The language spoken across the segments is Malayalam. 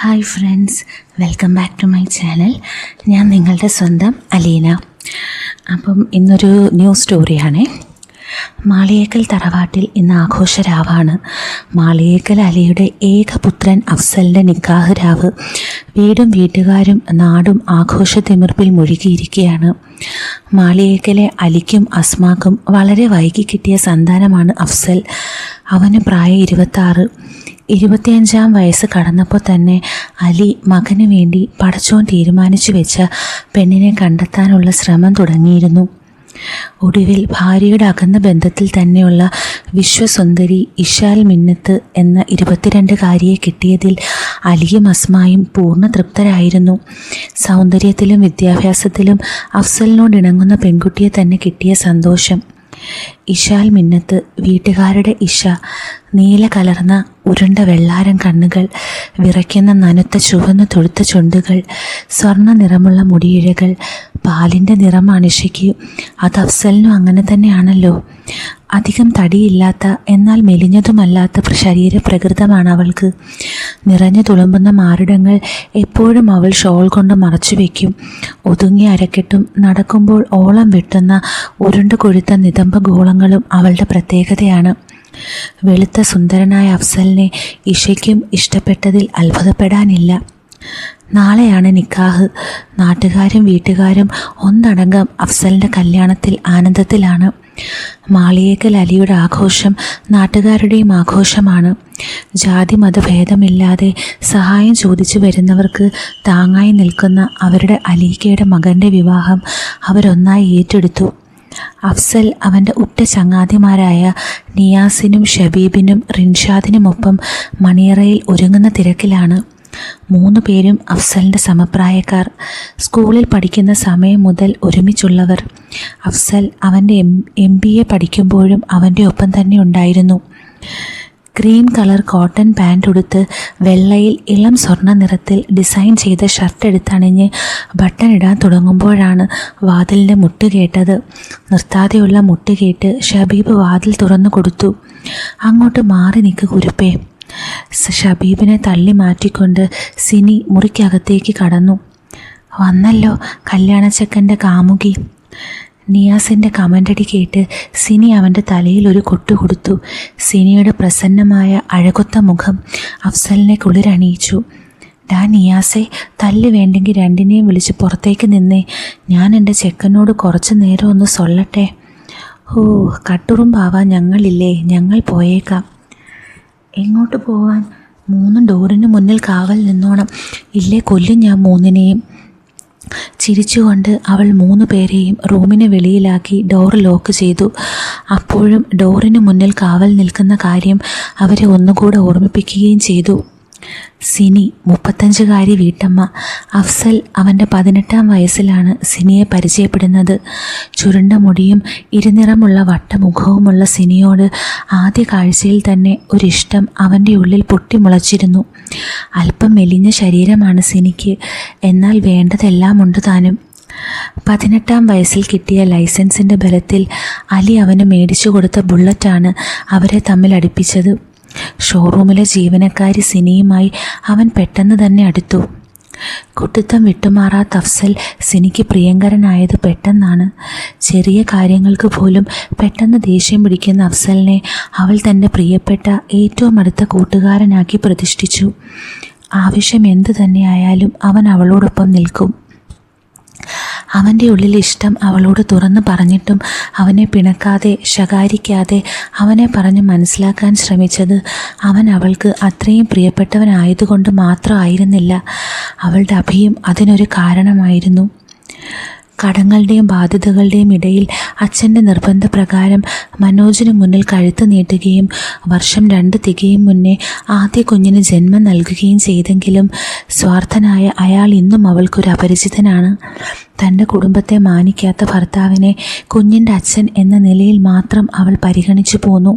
Hi friends, welcome back to my channel. ഞാൻ നിങ്ങളുടെ സ്വന്തം അലീന. അപ്പം ഇന്നൊരു ന്യൂസ് സ്റ്റോറിയാണേ. മാളിയേക്കൽ തറവാട്ടിൽ ഇന്ന് ആഘോഷരാവാണ്. മാളിയേക്കൽ അലിയുടെ ഏകപുത്രൻ അഫ്സലിൻ്റെ നിക്കാഹ് രാവ്. വീടും വീട്ടുകാരും നാടും ആഘോഷത്തിമിർപ്പിൽ മുഴുകിയിരിക്കുകയാണ്. മാളിയേക്കലെ അലിക്കും അസ്മാക്കും വളരെ വൈകി കിട്ടിയ സന്താനമാണ് അഫ്സൽ. അവന് പ്രായം 26. 25-ാം വയസ്സ് കടന്നപ്പോൾ തന്നെ അലി മകന് വേണ്ടി പടച്ചോൻ തീരുമാനിച്ചു വെച്ച പെണ്ണിനെ കണ്ടെത്താനുള്ള ശ്രമം തുടങ്ങിയിരുന്നു. ഒടുവിൽ ഭാര്യയുടെ അകന്ന ബന്ധത്തിൽ തന്നെയുള്ള വിശ്വസുന്ദരി ഇഷാൽ മിന്നത്ത് എന്ന 22-കാരിയെ കിട്ടിയതിൽ അലിയും അസ്മായും പൂർണ്ണ തൃപ്തരായിരുന്നു. സൗന്ദര്യത്തിലും വിദ്യാഭ്യാസത്തിലും അഫ്സലിനോട് ഇണങ്ങുന്ന പെൺകുട്ടിയെ തന്നെ കിട്ടിയ സന്തോഷം. ഇഷാൽ മിന്നത്ത്, വീട്ടുകാരുടെ ഇഷ, നീല കലർന്ന ഉരുണ്ട വെള്ളാരം കണ്ണുകൾ, വിറയ്ക്കുന്ന നനുത്ത ചുവന്ന തൊഴുത്ത ചുണ്ടുകൾ, സ്വർണ്ണ നിറമുള്ള മുടിയിഴകൾ, പാലിൻ്റെ നിറമാണ് ഇഷയ്ക്ക്. അത് അഫ്സലിനും അങ്ങനെ തന്നെയാണല്ലോ. അധികം തടിയില്ലാത്ത എന്നാൽ മെലിഞ്ഞതുമല്ലാത്ത ശരീരപ്രകൃതമാണ് അവൾക്ക്. നിറഞ്ഞു തുളുമ്പുന്ന മാറിടങ്ങൾ എപ്പോഴും അവൾ ഷോൾ കൊണ്ട് മറച്ചു വയ്ക്കും. ഒതുങ്ങിയ അരക്കെട്ടും നടക്കുമ്പോൾ ഓളം വെട്ടുന്ന ഉരുണ്ട് കൊഴുത്ത നിതംബ ഗോളങ്ങളും അവളുടെ പ്രത്യേകതയാണ്. വെളുത്ത സുന്ദരനായ അഫ്സലിനെ ഇഷയ്ക്കും ഇഷ്ടപ്പെട്ടതിൽ അത്ഭുതപ്പെടാനില്ല. നാളെയാണ് നിക്കാഹ്. നാട്ടുകാരും വീട്ടുകാരും ഒന്നടങ്കം അഫ്സലിൻ്റെ കല്യാണത്തിൽ ആനന്ദത്തിലാണ്. മാളിയേക്കൽ അലിയുടെ ആഘോഷം നാട്ടുകാരുടെയും ആഘോഷമാണ്. ജാതി മതഭേദമില്ലാതെ സഹായം ചോദിച്ചു വരുന്നവർക്ക് താങ്ങായി നിൽക്കുന്ന അവരുടെ അലീക്കയുടെ മകൻ്റെ വിവാഹം അവരൊന്നായി ഏറ്റെടുത്തു. അഫ്സൽ അവൻ്റെ ഉറ്റ ചങ്ങാതിമാരായ നിയാസിനും ഷബീബിനും റിൻഷാദിനുമൊപ്പം മണിയറയിൽ ഒരുങ്ങുന്ന തിരക്കിലാണ്. 3 പേരും അഫ്സലിൻ്റെ സമപ്രായക്കാർ. സ്കൂളിൽ പഠിക്കുന്ന സമയം മുതൽ ഒരുമിച്ചുള്ളവർ. അഫ്സൽ അവൻ്റെ MBA പഠിക്കുമ്പോഴും അവൻ്റെ ഒപ്പം തന്നെ ഉണ്ടായിരുന്നു. ക്രീം കളർ കോട്ടൺ പാൻ്റ് ഉടുത്ത് വെള്ളയിൽ ഇളം സ്വർണ്ണ നിറത്തിൽ ഡിസൈൻ ചെയ്ത ഷർട്ട് എടുത്തണിഞ്ഞ് ബട്ടൺ ഇടാൻ തുടങ്ങുമ്പോഴാണ് വാതിലിൻ്റെ മുട്ട് കേട്ടത്. നിർത്താതെയുള്ള മുട്ട് കേട്ട് ഷബീബ് വാതിൽ തുറന്നു കൊടുത്തു. അങ്ങോട്ട് മാറി നിൽക്ക് കുരുപ്പേ. ഷബീബിനെ തള്ളി മാറ്റിക്കൊണ്ട് സിനി മുറിക്കകത്തേക്ക് കടന്നു. വന്നല്ലോ കല്യാണച്ചക്കൻ്റെ കാമുകി. നിയാസിൻ്റെ കമൻ്റടി കേട്ട് സിനി അവൻ്റെ തലയിൽ ഒരു കൊട്ടു കൊടുത്തു. സിനിയുടെ പ്രസന്നമായ അഴകൊത്ത മുഖം അഫ്സലിനെ കുളിരണിയിച്ചു. ഡാ നിയാസെ, തല്ല് വേണ്ടെങ്കിൽ രണ്ടിനെയും വിളിച്ച് പുറത്തേക്ക് നിന്നേ. ഞാൻ എൻ്റെ ചെക്കനോട് കുറച്ച് നേരം ഒന്ന് സൊല്ലട്ടെ. ഓ, കട്ടുറുമ്പാവാൻ ഞങ്ങളില്ലേ, ഞങ്ങൾ പോയേക്കാം. എങ്ങോട്ട് പോവാൻ? 3 ഡോറിന് മുന്നിൽ കാവൽ നിന്നോണം, ഇല്ലേ കൊല്ലും ഞാൻ 3നെയും. ചിരിച്ചുകൊണ്ട് അവൾ 3 പേരെയും റൂമിന് വെളിയിലാക്കി ഡോർ ലോക്ക് ചെയ്തു. അപ്പോഴും ഡോറിന് മുന്നിൽ കാവൽ നിൽക്കുന്ന കാര്യം അവരെ ഒന്നുകൂടെ ഓർമ്മിപ്പിക്കുകയും ചെയ്തു. സിനി, 35-കാരി വീട്ടമ്മ. അഫ്സൽ അവൻ്റെ 18-ാം വയസ്സിലാണ് സിനിയെ പരിചയപ്പെടുന്നത്. ചുരുണ്ട മുടിയും ഇരുനിറമുള്ള വട്ടമുഖവുമുള്ള സിനിയോട് ആദ്യ കാഴ്ചയിൽ തന്നെ ഒരിഷ്ടം അവൻ്റെ ഉള്ളിൽ പൊട്ടിമുളച്ചിരുന്നു. അല്പം മെലിഞ്ഞ ശരീരമാണ് സിനിക്ക്, എന്നാൽ വേണ്ടതെല്ലാം ഉണ്ട് താനും. 18-ാം വയസ്സിൽ കിട്ടിയ ലൈസൻസിൻ്റെ ബലത്തിൽ അലി അവന് മേടിച്ചു കൊടുത്ത ബുള്ളറ്റാണ് അവരെ തമ്മിൽ അടുപ്പിച്ചത്. ഷോറൂമിലെ ജീവനക്കാരി സിനിയുമായി അവൻ പെട്ടെന്ന് തന്നെ അടുത്തു. കുട്ടിത്തം വിട്ടുമാറാത്ത അഫ്സൽ സിനിക്ക് പ്രിയങ്കരനായത് പെട്ടെന്നാണ്. ചെറിയ കാര്യങ്ങൾക്ക് പോലും പെട്ടെന്ന് ദേഷ്യം പിടിക്കുന്ന അഫ്സലിനെ അവൾ തൻ്റെ പ്രിയപ്പെട്ട ഏറ്റവും അടുത്ത കൂട്ടുകാരനാക്കി പ്രതിഷ്ഠിച്ചു. ആവശ്യം എന്തു തന്നെയായാലും അവൻ അവളോടൊപ്പം നിൽക്കും. അവൻ്റെ ഉള്ളിൽ ഇഷ്ടം അവളോട് തുറന്നു പറഞ്ഞിട്ടും അവനെ പിണക്കാതെ ശകാരിക്കാതെ അവനെ പറഞ്ഞ് മനസ്സിലാക്കാൻ ശ്രമിച്ചത് അവൻ അവൾക്ക് അത്രയും പ്രിയപ്പെട്ടവനായതുകൊണ്ട് മാത്രമായിരുന്നില്ല. അവളുടെ അഭിയും അതിനൊരു കാരണമായിരുന്നു. കടങ്ങളുടെയും ബാധ്യതകളുടെയും ഇടയിൽ അച്ഛൻ്റെ നിർബന്ധപ്രകാരം മനോജിന് മുന്നിൽ കഴുത്ത് നീട്ടുകയും വർഷം 2 തികയും മുന്നേ ആദ്യ കുഞ്ഞിന് ജന്മം നൽകുകയും ചെയ്തെങ്കിലും സ്വാർത്ഥനായ അയാൾ ഇന്നും അവൾക്കൊരു അപരിചിതനാണ്. തൻ്റെ കുടുംബത്തെ മാനിക്കാത്ത ഭർത്താവിനെ കുഞ്ഞിൻ്റെ അച്ഛൻ എന്ന നിലയിൽ മാത്രം അവൾ പരിഗണിച്ചു പോന്നു.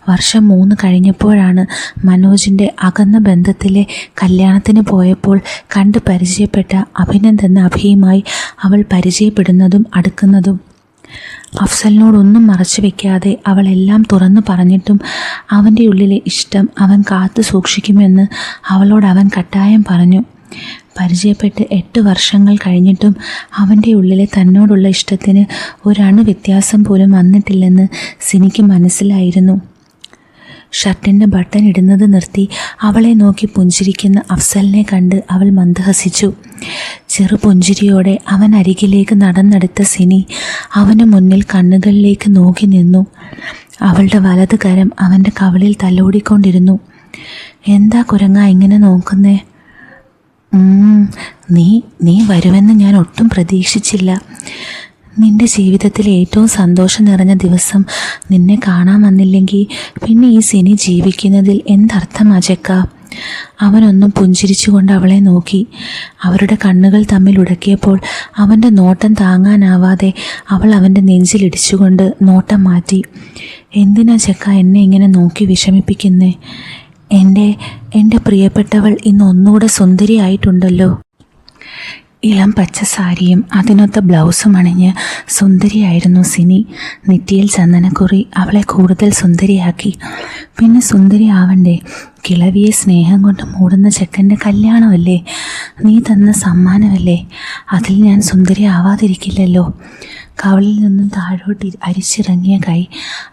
വർഷം 3 കഴിഞ്ഞപ്പോഴാണ് മനോജിൻ്റെ അകന്ന ബന്ധത്തിലെ കല്യാണത്തിന് പോയപ്പോൾ കണ്ട് പരിചയപ്പെട്ട അഭിനന്ദ് എന്ന അഭിയുമായി അവൾ പരിചയപ്പെടുന്നതും അടുക്കുന്നതും. അഫ്സലിനോടൊന്നും മറച്ചു വയ്ക്കാതെ അവൾ എല്ലാം തുറന്നു പറഞ്ഞിട്ടും അവൻ്റെ ഉള്ളിലെ ഇഷ്ടം അവൻ കാത്തു സൂക്ഷിക്കുമെന്ന് അവളോട് അവൻ കട്ടായം പറഞ്ഞു. പരിചയപ്പെട്ട് 8 വർഷങ്ങൾ കഴിഞ്ഞിട്ടും അവൻ്റെ ഉള്ളിലെ തന്നോടുള്ള ഇഷ്ടത്തിന് ഒരണു വ്യത്യാസം പോലും വന്നിട്ടില്ലെന്ന് സിനിക്ക് മനസ്സിലായിരുന്നു. ഷർട്ടിൻ്റെ ബട്ടൺ ഇടുന്നത് നിർത്തി അവളെ നോക്കി പുഞ്ചിരിക്കുന്ന അഫ്സലിനെ കണ്ട് അവൾ മന്ദഹസിച്ചു. ചെറു പുഞ്ചിരിയോടെ അവൻ അരികിലേക്ക് നടന്നെടുത്ത സിനി അവന് മുന്നിൽ കണ്ണുകളിലേക്ക് നോക്കി നിന്നു. അവളുടെ വലത് കരം അവൻ്റെ കവിളിൽ തലോടിക്കൊണ്ടിരുന്നു. എന്താ കുരങ്ങ ഇങ്ങനെ നോക്കുന്നേ? നീ വരുമെന്ന് ഞാൻ ഒട്ടും പ്രതീക്ഷിച്ചില്ല. നിന്റെ ജീവിതത്തിലെ ഏറ്റവും സന്തോഷം നിറഞ്ഞ ദിവസം നിന്നെ കാണാൻ വന്നില്ലെങ്കിൽ പിന്നെ ഈ സിനി ജീവിക്കുന്നതിൽ എന്തർത്ഥമാ ചെക്ക? അവനൊന്നും പുഞ്ചിരിച്ചുകൊണ്ട് അവളെ നോക്കി. അവരുടെ കണ്ണുകൾ തമ്മിൽ ഉടക്കിയപ്പോൾ അവൻ്റെ നോട്ടം താങ്ങാനാവാതെ അവൾ അവൻ്റെ നെഞ്ചിലിടിച്ചുകൊണ്ട് നോട്ടം മാറ്റി. എന്തിനാ ചെക്ക എന്നെ ഇങ്ങനെ നോക്കി വിഷമിപ്പിക്കുന്നേ? എൻ്റെ പ്രിയപ്പെട്ടവൾ ഇന്ന് ഒന്നുകൂടെ സുന്ദരിയായിട്ടുണ്ടല്ലോ. ഇളം പച്ച സാരിയും അതിനൊത്ത ബ്ലൗസും അണിഞ്ഞ് സുന്ദരിയായിരുന്നു സിനി. നെറ്റിയിൽ ചന്ദനക്കുറി അവളെ കൂടുതൽ സുന്ദരിയാക്കി. പിന്നെ സുന്ദരി ആവണ്ടേ? കിളവിയെ സ്നേഹം കൊണ്ട് മൂടുന്ന ചെക്കൻ്റെ കല്യാണമല്ലേ? നീ തന്ന സമ്മാനമല്ലേ? അതിൽ ഞാൻ സുന്ദരി ആവാതിരിക്കില്ലല്ലോ. കവളിൽ നിന്നും താഴോട്ട് അരിച്ചിറങ്ങിയ കൈ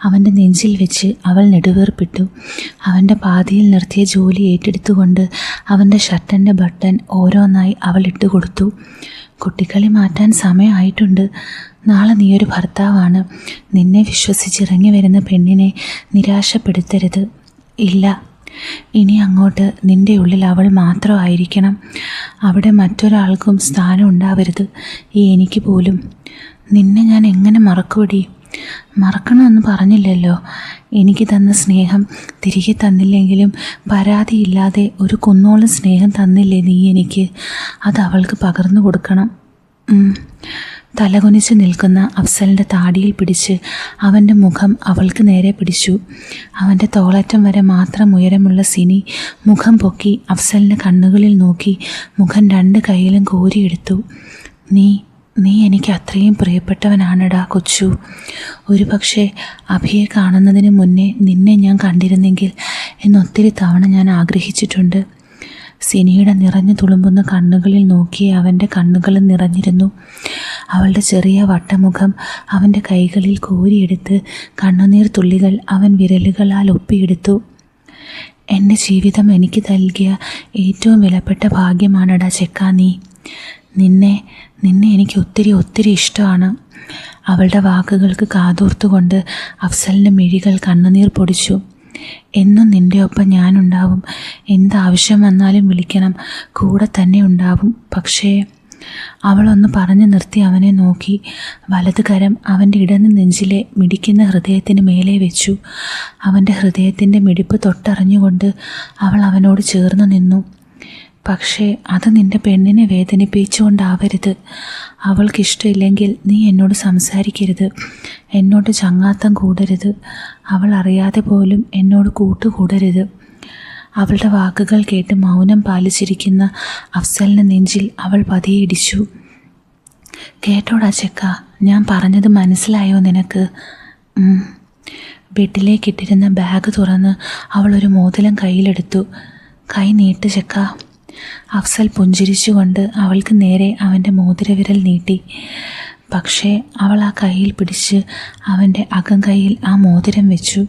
അവൻ്റെ നെഞ്ചിൽ വെച്ച് അവൾ നെടുവീർപ്പിട്ടു. അവൻ്റെ പാതിയിൽ നിർത്തിയ ജോലി ഏറ്റെടുത്തുകൊണ്ട് അവൻ്റെ ഷർട്ടിൻ്റെ ബട്ടൺ ഓരോന്നായി അവൾ ഇട്ടുകൊടുത്തു. കുട്ടിക്കളി മാറ്റാൻ സമയമായിട്ടുണ്ട്. നാളെ നീയൊരു ഭർത്താവാണ്. നിന്നെ വിശ്വസിച്ചിറങ്ങി വരുന്ന പെണ്ണിനെ നിരാശപ്പെടുത്തരുത്. ഇല്ല, ഇനി അങ്ങോട്ട് നിൻ്റെ ഉള്ളിൽ അവൾ മാത്രമായിരിക്കണം. അവിടെ മറ്റൊരാൾക്കും സ്ഥാനം ഉണ്ടാവരുത്. എനിക്ക് പോലും. നിന്നെ ഞാൻ എങ്ങനെ മറക്കുവടി? മറക്കണമെന്ന് പറഞ്ഞില്ലല്ലോ. എനിക്ക് തന്ന സ്നേഹം തിരികെ തന്നില്ലെങ്കിലും പരാതിയില്ലാതെ ഒരു കുന്നോളം സ്നേഹം തന്നില്ലേ നീ എനിക്ക്? അത് അവൾക്ക് പകർന്നു കൊടുക്കണം. തലകുനിച്ച് നിൽക്കുന്ന അഫ്സലിൻ്റെ താടിയിൽ പിടിച്ച് അവൻ്റെ മുഖം അവൾക്ക് നേരെ പിടിച്ചു. അവൻ്റെ തോളറ്റം വരെ മാത്രം ഉയരമുള്ള സിനി മുഖം പൊക്കി അഫ്സലിൻ്റെ കണ്ണുകളിൽ നോക്കി മുഖം 2 കൈയിലും കോരിയെടുത്തു. നീ എനിക്ക് അത്രയും പ്രിയപ്പെട്ടവനാണടാ കൊച്ചു. ഒരു പക്ഷേ അഭിയെ കാണുന്നതിന് മുന്നേ നിന്നെ ഞാൻ കണ്ടിരുന്നെങ്കിൽ എന്നൊത്തിരി തവണ ഞാൻ ആഗ്രഹിച്ചിട്ടുണ്ട്. സിനിയുടെ നിറഞ്ഞു തുളുമ്പുന്ന കണ്ണുകളിൽ നോക്കി അവൻ്റെ കണ്ണുകളും നിറഞ്ഞിരുന്നു. അവളുടെ ചെറിയ വട്ടമുഖം അവൻ്റെ കൈകളിൽ കോരിയെടുത്ത് കണ്ണുനീർ തുള്ളികൾ അവൻ വിരലുകളാൽ ഒപ്പിയെടുത്തു. എൻ്റെ ജീവിതം എനിക്ക് നൽകിയ ഏറ്റവും വിലപ്പെട്ട ഭാഗ്യമാണടാ ചെക്ക നീ. നിന്നെ എനിക്ക് ഒത്തിരി ഇഷ്ടമാണ്. അവളുടെ വാക്കുകൾക്ക് കാതോർത്തുകൊണ്ട് അഫ്സലിൻ്റെ മിഴികൾ കണ്ണുനീർ പൊടിച്ചു. എന്നും നിൻ്റെ ഒപ്പം ഞാനുണ്ടാവും. എന്താവശ്യം വന്നാലും വിളിക്കണം. കൂടെ തന്നെ ഉണ്ടാവും. പക്ഷേ അവളൊന്ന് പറഞ്ഞു നിർത്തി അവനെ നോക്കി. വലത് കരം അവൻ്റെ ഇടന്ന് നെഞ്ചിലെ മിടിക്കുന്ന ഹൃദയത്തിന് മേലെ വെച്ചു. അവൻ്റെ ഹൃദയത്തിൻ്റെ മിടിപ്പ് തൊട്ടറിഞ്ഞുകൊണ്ട് അവൾ അവനോട് ചേർന്ന് നിന്നു. പക്ഷേ അത് നിൻ്റെ പെണ്ണിനെ വേദനിപ്പിച്ചുകൊണ്ടാവരുത്. അവൾക്കിഷ്ടമില്ലെങ്കിൽ നീ എന്നോട് സംസാരിക്കരുത്. എന്നോട് ചങ്ങാത്തം കൂടരുത്. അവൾ അറിയാതെ പോലും എന്നോട് കൂട്ടുകൂടരുത്. അവളുടെ വാക്കുകൾ കേട്ട് മൗനം പാലിച്ചിരിക്കുന്ന അഫ്സലിൻ്റെ നെഞ്ചിൽ അവൾ പതിയെ ഇടിച്ചു. കേട്ടോടാ ചെക്ക, ഞാൻ പറഞ്ഞത് മനസ്സിലായോ നിനക്ക്? ബെഡിലേക്കിട്ടിരുന്ന ബാഗ് തുറന്ന് അവൾ ഒരു മോതിരം കയ്യിലെടുത്തു. കൈ നീട്ട് ചെക്ക. അഫ്സൽ പുഞ്ചിരിച്ചുകൊണ്ട് അവൾക്ക് നേരെ അവൻ്റെ മോതിരവിരൽ നീട്ടി. പക്ഷേ അവൾ ആ കയ്യിൽ പിടിച്ച് അവൻ്റെ അകം കൈയിൽ ആ മോതിരം വെച്ചു.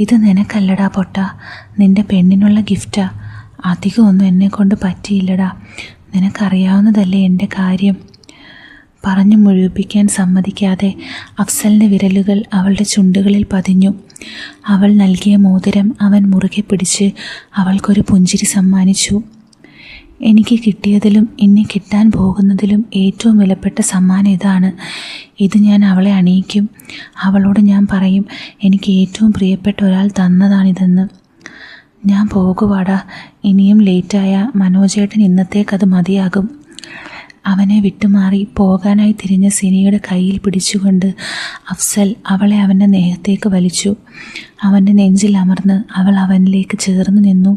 ഇത് നിനക്കല്ലടാ പൊട്ട, നിൻ്റെ പെണ്ണിനുള്ള ഗിഫ്റ്റാ. അധികമൊന്നും എന്നെക്കൊണ്ട് പറ്റിയില്ലടാ. നിനക്കറിയാവുന്നതല്ലേ എൻ്റെ കാര്യം. പറഞ്ഞു മുഴുവിപ്പിക്കാൻ സമ്മതിക്കാതെ അഫ്സലിൻ്റെ വിരലുകൾ അവളുടെ ചുണ്ടുകളിൽ പതിഞ്ഞു. അവൾ നൽകിയ മോതിരം അവൻ മുറുകെ പിടിച്ച് അവൾക്കൊരു പുഞ്ചിരി സമ്മാനിച്ചു. എനിക്ക് കിട്ടിയതിലും ഇനി കിട്ടാൻ പോകുന്നതിലും ഏറ്റവും വിലപ്പെട്ട സമ്മാനം ഇതാണ്. ഇത് ഞാൻ അവളെ അണിയിക്കും. അവളോട് ഞാൻ പറയും എനിക്ക് ഏറ്റവും പ്രിയപ്പെട്ട ഒരാൾ തന്നതാണിതെന്ന്. ഞാൻ പോകുവാടാ. ഇനിയും ലേറ്റായ മനോജേട്ടൻ ഇന്നത്തേക്കത് മതിയാകും. അവനെ വിട്ടുമാറി പോകാനായി തിരിഞ്ഞ സിനിയുടെ കയ്യിൽ പിടിച്ചുകൊണ്ട് അഫ്സൽ അവളെ അവൻ്റെ ദേഹത്തേക്ക് വലിച്ചു. അവൻ്റെ നെഞ്ചിൽ അമർന്ന് അവൾ അവനിലേക്ക് ചേർന്ന് നിന്നു.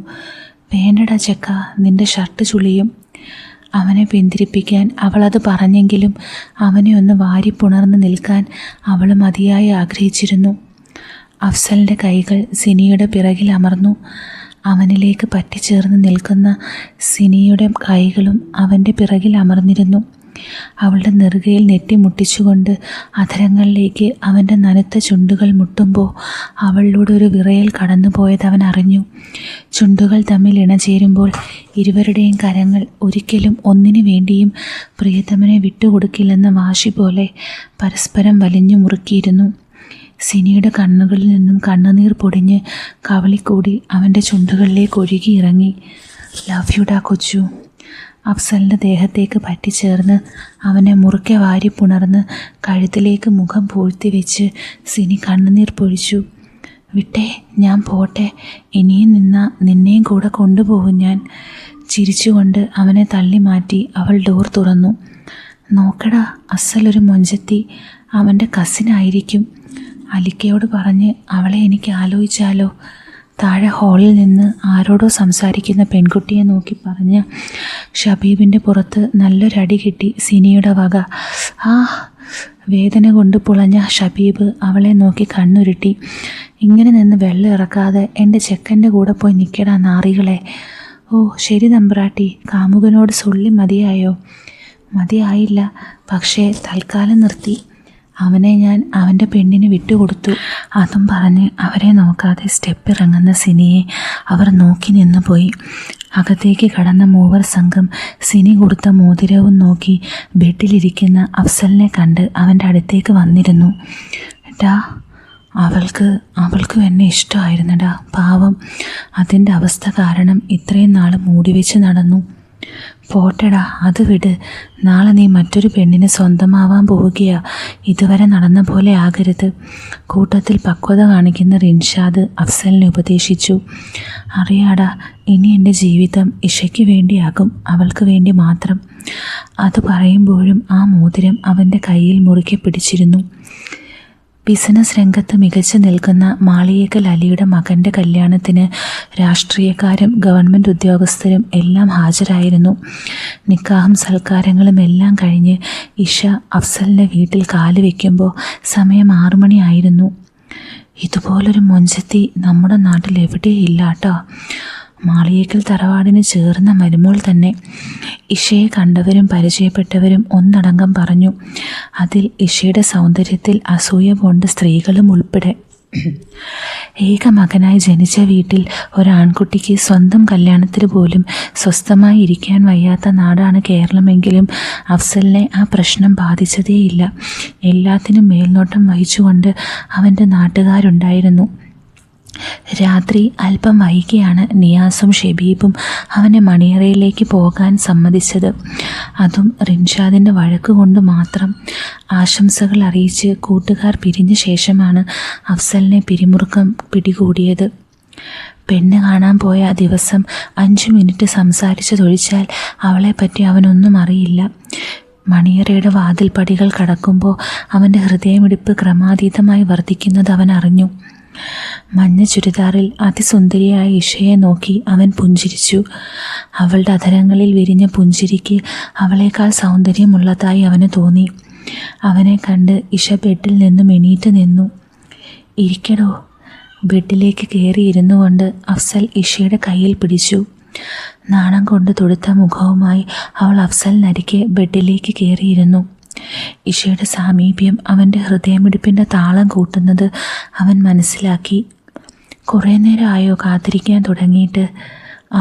വേണ്ടടാ ചെക്ക, നിൻ്റെ ഷർട്ട് ചുളിയും. അവനെ പിന്തിരിപ്പിക്കാൻ അവളത് പറഞ്ഞെങ്കിലും അവനെ ഒന്ന് വാരിപ്പുണർന്ന് നിൽക്കാൻ അവൾ മതിയായി ആഗ്രഹിച്ചിരുന്നു. അഫ്സലിൻ്റെ കൈകൾ സിനിയുടെ പിറകിൽ അമർന്നു. അവനിലേക്ക് പറ്റിച്ചേർന്ന് നിൽക്കുന്ന സിനിയുടെ കൈകളും അവൻ്റെ പിറകിൽ അമർന്നിരുന്നു. അവളുടെ നെറുകയിൽ നെറ്റിമുട്ടിച്ചുകൊണ്ട് അധരങ്ങളിലേക്ക് അവൻ്റെ നനുത്ത ചുണ്ടുകൾ മുട്ടുമ്പോൾ അവളിലൂടെ ഒരു വിറയൽ കടന്നുപോയത് അവൻ അറിഞ്ഞു. ചുണ്ടുകൾ തമ്മിൽ ഇണചേരുമ്പോൾ ഇരുവരുടെയും കരങ്ങൾ ഒരിക്കലും ഒന്നിനു വേണ്ടിയും പ്രിയതമനെ വിട്ടുകൊടുക്കില്ലെന്ന വാശി പോലെ പരസ്പരം വലിഞ്ഞു മുറുക്കിയിരുന്നു. സിനിയുടെ കണ്ണുകളിൽ നിന്നും കണ്ണുനീർ പൊടിഞ്ഞ് കവളിക്കൂടി അവൻ്റെ ചുണ്ടുകളിലേക്ക് ഒഴുകിയിറങ്ങി. ലവ് യുടാ കൊച്ചു. അഫ്സലിൻ്റെ ദേഹത്തേക്ക് പറ്റിച്ചേർന്ന് അവനെ മുറുക്കെ വാരി പുണർന്ന് കഴുത്തിലേക്ക് മുഖം പൂഴ്ത്തി വെച്ച് സിനി കണ്ണുനീർ പൊഴിച്ചു. വിട്ടേ, ഞാൻ പോട്ടെ, ഇനിയും നിന്നെയും കൂടെ കൊണ്ടുപോകും ഞാൻ. ചിരിച്ചുകൊണ്ട് അവനെ തള്ളി മാറ്റി അവൾ ഡോർ തുറന്നു. നോക്കടാ, അസലൊരു മൊഞ്ചത്തി, അവൻ്റെ കസിനായിരിക്കും. അലിക്കയോട് പറഞ്ഞ് അവളെ എനിക്ക് ആലോചിച്ചാലോ? താഴെ ഹാളിൽ നിന്ന് ആരോടോ സംസാരിക്കുന്ന പെൺകുട്ടിയെ നോക്കി പറഞ്ഞ് ഷബീബിൻ്റെ പുറത്ത് നല്ലൊരടി കിട്ടി സിനിയുടെ വക. ആ വേദന കൊണ്ട് പുളഞ്ഞ ഷബീബ് അവളെ നോക്കി കണ്ണുരുട്ടി. ഇങ്ങനെ നിന്ന് വെള്ളം ഇറക്കാതെ എൻ്റെ ചെക്കൻ്റെ കൂടെ പോയി നിൽക്കടാ നാറികളെ. ഓ ശരി തമ്പ്രാട്ടി, കാമുകനോട് സൊള്ളി മതിയായോ? മതിയായില്ല, പക്ഷേ തൽക്കാലം നിർത്തി. അവനെ ഞാൻ അവൻ്റെ പെണ്ണിന് വിട്ടുകൊടുത്തു. അതും പറഞ്ഞ് അവരെ നോക്കാതെ സ്റ്റെപ്പ് ഇറങ്ങുന്ന സിനിയെ അവർ നോക്കി നിന്നു പോയി. അകത്തേക്ക് കടന്ന മൂവർ സംഘം സിനി കൊടുത്ത മോതിരവും നോക്കി ബെഡിലിരിക്കുന്ന അഫ്സലിനെ കണ്ട് അവൻ്റെ അടുത്തേക്ക് വന്നിരുന്നു. ഡാ, അവൾക്കും എന്നെ ഇഷ്ടമായിരുന്നടാ, പാവം. അതിൻ്റെ അവസ്ഥ കാരണം ഇത്രയും നാൾ മൂടിവെച്ച് നടന്നു. പോട്ടെടാ, അത് വിട്. നാളെ നീ മറ്റൊരു പെണ്ണിനെ സ്വന്തമാവാൻ പോവുകയാ. ഇതുവരെ നടന്ന പോലെ ആകരുത്. കൂട്ടത്തിൽ പക്വത കാണിക്കുന്ന റിൻഷാദ് അഫ്സലിനെ ഉപദേശിച്ചു. അറിയാടാ, ഇനി എൻ്റെ ജീവിതം ഇഷയ്ക്ക് വേണ്ടിയാകും, അവൾക്ക് വേണ്ടി മാത്രം. അത് പറയുമ്പോഴും ആ മോതിരം അവൻ്റെ കയ്യിൽ മുറുകെ പിടിച്ചിരുന്നു. ബിസിനസ് രംഗത്ത് മികച്ചു നിൽക്കുന്ന മാളിയേക്കൽ അലിയുടെ മകൻ്റെ കല്യാണത്തിന് രാഷ്ട്രീയക്കാരും ഗവൺമെൻറ് ഉദ്യോഗസ്ഥരും എല്ലാം ഹാജരായിരുന്നു. നിക്കാഹും സൽക്കാരങ്ങളും എല്ലാം കഴിഞ്ഞ് ഇഷ അഫ്സലിൻ്റെ വീട്ടിൽ കാല് വയ്ക്കുമ്പോൾ സമയം 6 മണിയായിരുന്നു. ഇതുപോലൊരു മൊഞ്ചത്തി നമ്മുടെ നാട്ടിൽ എവിടെയില്ല കേട്ടോ. മാളിയേക്കൽ തറവാടിന് ചേർന്ന മരുമോൾ തന്നെ. ഇഷയെ കണ്ടവരും പരിചയപ്പെട്ടവരും ഒന്നടങ്കം പറഞ്ഞു. അതിൽ ഇഷയുടെ സൗന്ദര്യത്തിൽ അസൂയ പൂണ്ട സ്ത്രീകളും ഉൾപ്പെടെ. ഏക മകനായി ജനിച്ച വീട്ടിൽ ഒരാൺകുട്ടിക്ക് സ്വന്തം കല്യാണത്തിന് പോലും സ്വസ്ഥമായി ഇരിക്കാൻ വയ്യാത്ത നാടാണ് കേരളമെങ്കിലും അഫ്സലിനെ ആ പ്രശ്നം ബാധിച്ചതേയില്ല. എല്ലാത്തിനും മേൽനോട്ടം വഹിച്ചുകൊണ്ട് അവൻ്റെ നാട്ടുകാരുണ്ടായിരുന്നു. രാത്രി അല്പം വൈകിയാണ് നിയാസും ഷബീബും അവനെ മണിയറയിലേക്ക് പോകാൻ സമ്മതിച്ചത്. അതും റിൻഷാദിൻ്റെ വഴക്കുകൊണ്ട് മാത്രം. ആശംസകൾ അറിയിച്ച് കൂട്ടുകാർ പിരിഞ്ഞ ശേഷമാണ് അഫ്സലിനെ പിരിമുറുക്കം പിടികൂടിയത്. പെണ്ണ് കാണാൻ പോയ ദിവസം 5 മിനിറ്റ് സംസാരിച്ചതൊഴിച്ചാൽ അവളെപ്പറ്റി അവനൊന്നും അറിയില്ല. മണിയറയുടെ വാതിൽപ്പടികൾ കടക്കുമ്പോൾ അവൻ്റെ ഹൃദയമിടിപ്പ് ക്രമാതീതമായി വർദ്ധിക്കുന്നത് അവൻ അറിഞ്ഞു. മഞ്ഞ ചുരിദാറിൽ അതിസുന്ദരിയായ ഇഷയെ നോക്കി അവൻ പുഞ്ചിരിച്ചു. അവളുടെ അധരങ്ങളിൽ വിരിഞ്ഞ പുഞ്ചിരിക്ക് അവളേക്കാൾ സൗന്ദര്യമുള്ളതായി അവന് തോന്നി. അവനെ കണ്ട് ഇഷ ബെഡിൽ നിന്നും എണീറ്റ് നിന്നു. ഇരിക്കടോ. ബെഡിലേക്ക് കയറിയിരുന്നു കൊണ്ട് അഫ്സൽ ഇഷയുടെ കയ്യിൽ പിടിച്ചു. നാണം കൊണ്ട് തൊടുത്ത മുഖവുമായി അവൾ അഫ്സലിനരികെ ബെഡിലേക്ക് കയറിയിരുന്നു. ഇഷയുടെ സാമീപ്യം അവൻ്റെ ഹൃദയമിടിപ്പിൻ്റെ താളം കൂട്ടുന്നത് അവൻ മനസ്സിലാക്കി. കുറേ നേരമായോ കാത്തിരിക്കാൻ തുടങ്ങിയിട്ട്?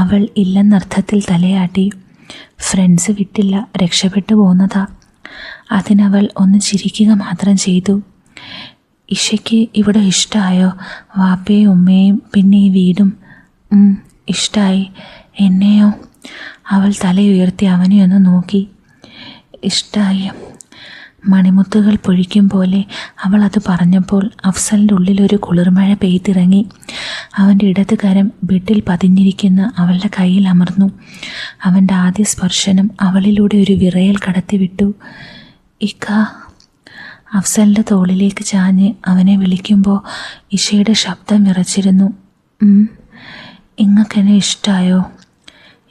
അവൾ ഇല്ലെന്നർത്ഥത്തിൽ തലയാട്ടി. ഫ്രണ്ട്സ് വിട്ടില്ല, രക്ഷപ്പെട്ടു പോന്നതാ. അതിനവൾ ഒന്ന് ചിരിക്കുക മാത്രം ചെയ്തു. ഇഷയ്ക്ക് ഇവിടെ ഇഷ്ടമായോ? വാപ്പയും ഉമ്മയും പിന്നെ ഈ വീടും? ഇഷ്ടമായി. എന്നെയോ? അവൾ തലയുയർത്തി അവനെ ഒന്ന് നോക്കി. ഇഷ്ടമായി. മണിമുത്തുകൾ പൊഴിക്കും പോലെ അവൾ അത് പറഞ്ഞപ്പോൾ അഫ്സലിൻ്റെ ഉള്ളിലൊരു കുളിർമഴ പെയ്തിറങ്ങി. അവൻ്റെ ഇടത് കരം ബെഡിൽ പതിഞ്ഞിരിക്കുന്ന അവളുടെ കയ്യിൽ അമർന്നു. അവൻ്റെ ആദ്യ സ്പർശനം അവളിലൂടെ ഒരു വിറയൽ കടത്തിവിട്ടു. ഇക്ക. അഫ്സലിൻ്റെ തോളിലേക്ക് ചാഞ്ഞ് അവനെ വിളിക്കുമ്പോൾ ഇഷയുടെ ശബ്ദം വിറച്ചിരുന്നു. ഇങ്ങക്കെന്നെ ഇഷ്ടമായോ?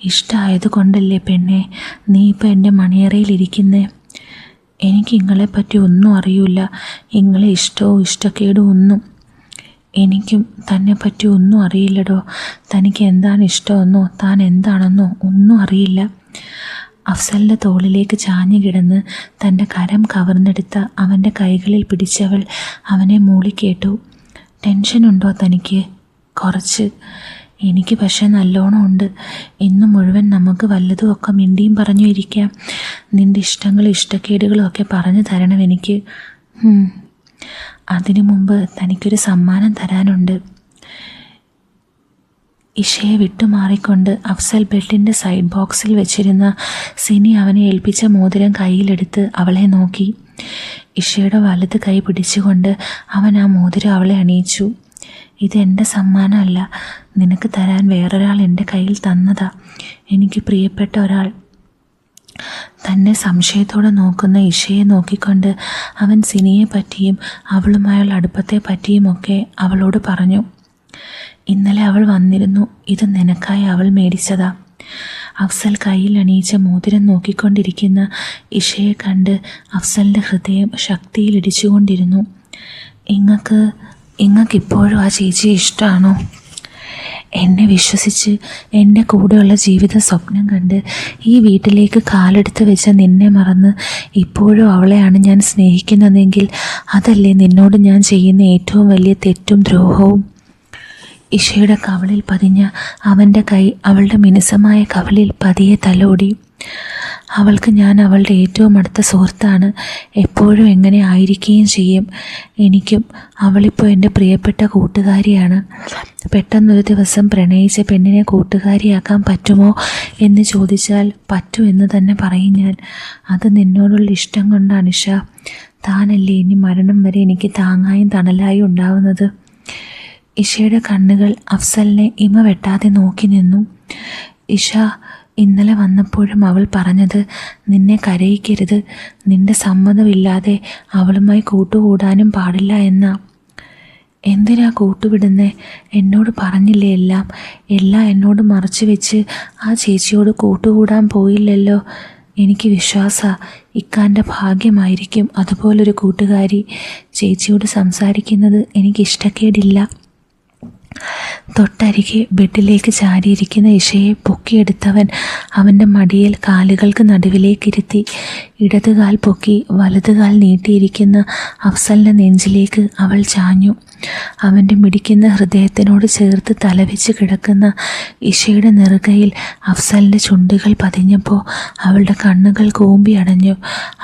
ഇഷ്ടമായത് കൊണ്ടല്ലേ പെണ്ണെ നീ ഇപ്പം എൻ്റെ മണിയറയിലിരിക്കുന്നേ. എനിക്ക് ഇങ്ങളെപ്പറ്റി ഒന്നും അറിയില്ല, ഇങ്ങളെ ഇഷ്ടവും ഇഷ്ടക്കേടും ഒന്നും. എനിക്കും തന്നെ പറ്റി ഒന്നും അറിയില്ലടോ. തനിക്ക് എന്താണ് ഇഷ്ടമെന്നോ താൻ എന്താണെന്നോ ഒന്നും അറിയില്ല. അഫ്സലിൻ്റെ തോളിലേക്ക് ചാഞ്ഞു കിടന്ന് തൻ്റെ കരം കവർന്നെടുത്ത അവൻ്റെ കൈകളിൽ പിടിച്ചവൾ അവനെ മൂളിക്കേട്ടു. ടെൻഷനുണ്ടോ തനിക്ക്? കുറച്ച്. എനിക്ക് പക്ഷെ നല്ലോണം ഉണ്ട്. ഇന്ന് മുഴുവൻ നമുക്ക് വല്ലതും ഒക്കെ മിണ്ടിയും പറഞ്ഞു ഇരിക്കാം. നിൻ്റെ ഇഷ്ടങ്ങളും ഇഷ്ടക്കേടുകളും ഒക്കെ പറഞ്ഞു തരണം എനിക്ക്. അതിനു മുമ്പ് തനിക്കൊരു സമ്മാനം തരാനുണ്ട്. ഇഷയെ വിട്ടുമാറിക്കൊണ്ട് അഫ്സൽ ബെഡിൻ്റെ സൈഡ് ബോക്സിൽ വെച്ചിരുന്ന സിനി അവനെ ഏൽപ്പിച്ച മോതിരം കയ്യിലെടുത്ത് അവളെ നോക്കി. ഇഷയുടെ വലത് കൈ പിടിച്ചുകൊണ്ട് അവൻ ആ മോതിരം അവളെ അണിയിച്ചു. ഇതെൻ്റെ സമ്മാനമല്ല, നിനക്ക് തരാൻ വേറൊരാൾ എൻ്റെ കയ്യിൽ തന്നതാ. എനിക്ക് പ്രിയപ്പെട്ട ഒരാൾ. തന്നെ സംശയത്തോടെ നോക്കുന്ന ഇഷയെ നോക്കിക്കൊണ്ട് അവൻ സിനിയെ പറ്റിയും അവളുമായുള്ള അടുപ്പത്തെ പറ്റിയുമൊക്കെ അവളോട് പറഞ്ഞു. ഇന്നലെ അവൾ വന്നിരുന്നു. ഇത് നിനക്കായി അവൾ മേടിച്ചതാ. അഫ്സൽ കയ്യിൽ അണിയിച്ച മോതിരം നോക്കിക്കൊണ്ടിരിക്കുന്ന ഇഷയെ കണ്ട് അഫ്സലിൻ്റെ ഹൃദയം ശക്തിയിലിടിച്ചുകൊണ്ടിരുന്നു. ഇങ്ങക്കിപ്പോഴും ആ ചേച്ചിയെ ഇഷ്ടമാണോ? എന്നെ വിശ്വസിച്ച് എൻ്റെ കൂടെയുള്ള ജീവിത സ്വപ്നം കണ്ട് ഈ വീട്ടിലേക്ക് കാലെടുത്ത് വെച്ച നിന്നെ മറന്ന് ഇപ്പോഴും അവളെയാണ് ഞാൻ സ്നേഹിക്കുന്നതെങ്കിൽ അതല്ലേ നിന്നോട് ഞാൻ ചെയ്യുന്ന ഏറ്റവും വലിയ തെറ്റും ദ്രോഹവും? ഇഷയുടെ കവിളിൽ പതിഞ്ഞ അവൻ്റെ കൈ അവളുടെ മിനുസമായ കവിളിൽ പതിയെ തലോടി. അവൾക്ക് ഞാൻ അവളുടെ ഏറ്റവും അടുത്ത സുഹൃത്താണ്. എപ്പോഴും എങ്ങനെ ആയിരിക്കുകയും ചെയ്യും. എനിക്കും അവളിപ്പോൾ എൻ്റെ പ്രിയപ്പെട്ട കൂട്ടുകാരിയാണ്. പെട്ടെന്നൊരു ദിവസം പ്രണയിച്ച പെണ്ണിനെ കൂട്ടുകാരിയാക്കാൻ പറ്റുമോ എന്ന് ചോദിച്ചാൽ പറ്റൂ എന്ന് തന്നെ പറയും ഞാൻ. അത് നിന്നോടുള്ള ഇഷ്ടം കൊണ്ടാണ് ഇഷ. താനല്ലേ ഇനി മരണം വരെ എനിക്ക് താങ്ങായും തണലായും ഉണ്ടാവുന്നത്. ഇഷയുടെ കണ്ണുകൾ അഫ്സലിനെ ഇമ വെട്ടാതെ നോക്കി നിന്നു. ഇഷ, ഇന്നലെ വന്നപ്പോഴും അവൾ പറഞ്ഞത് നിന്നെ കരയിക്കരുത്, നിന്റെ സമ്മതമില്ലാതെ അവളുമായി കൂട്ടുകൂടാനും പാടില്ല എന്നാ. എന്തിനാ കൂട്ടുവിടുന്നേ? എന്നോട് പറഞ്ഞില്ലേ എല്ലാം എന്നോട് മറച്ചു വെച്ച് ആ ചേച്ചിയോട് കൂട്ടുകൂടാൻ പോയില്ലല്ലോ. എനിക്ക് വിശ്വാസാ ഇക്കാൻ്റെ ഭാഗ്യമായിരിക്കും അതുപോലൊരു കൂട്ടുകാരി. ചേച്ചിയോട് സംസാരിക്കുന്നത് എനിക്കിഷ്ടക്കേടില്ല. തൊട്ടരികെ ബെഡിലേക്ക് ചാരിയിരിക്കുന്ന ഇഷയെ പൊക്കിയെടുത്തവൻ അവൻ്റെ മടിയിൽ കാലുകൾക്ക് നടുവിലേക്കിരുത്തി. ഇടതുകാൽ പൊക്കി വലതുകാൽ നീട്ടിയിരിക്കുന്ന അഫ്സലിൻ്റെ നെഞ്ചിലേക്ക് അവൾ ചാഞ്ഞു. അവൻ്റെ മിടിക്കുന്ന ഹൃദയത്തിനോട് ചേർത്ത് തലവെച്ച് കിടക്കുന്ന ഇഷയുടെ നെറുകയിൽ അഫ്സലിൻ്റെ ചുണ്ടുകൾ പതിഞ്ഞപ്പോൾ അവളുടെ കണ്ണുകൾ കൂമ്പി അടഞ്ഞു.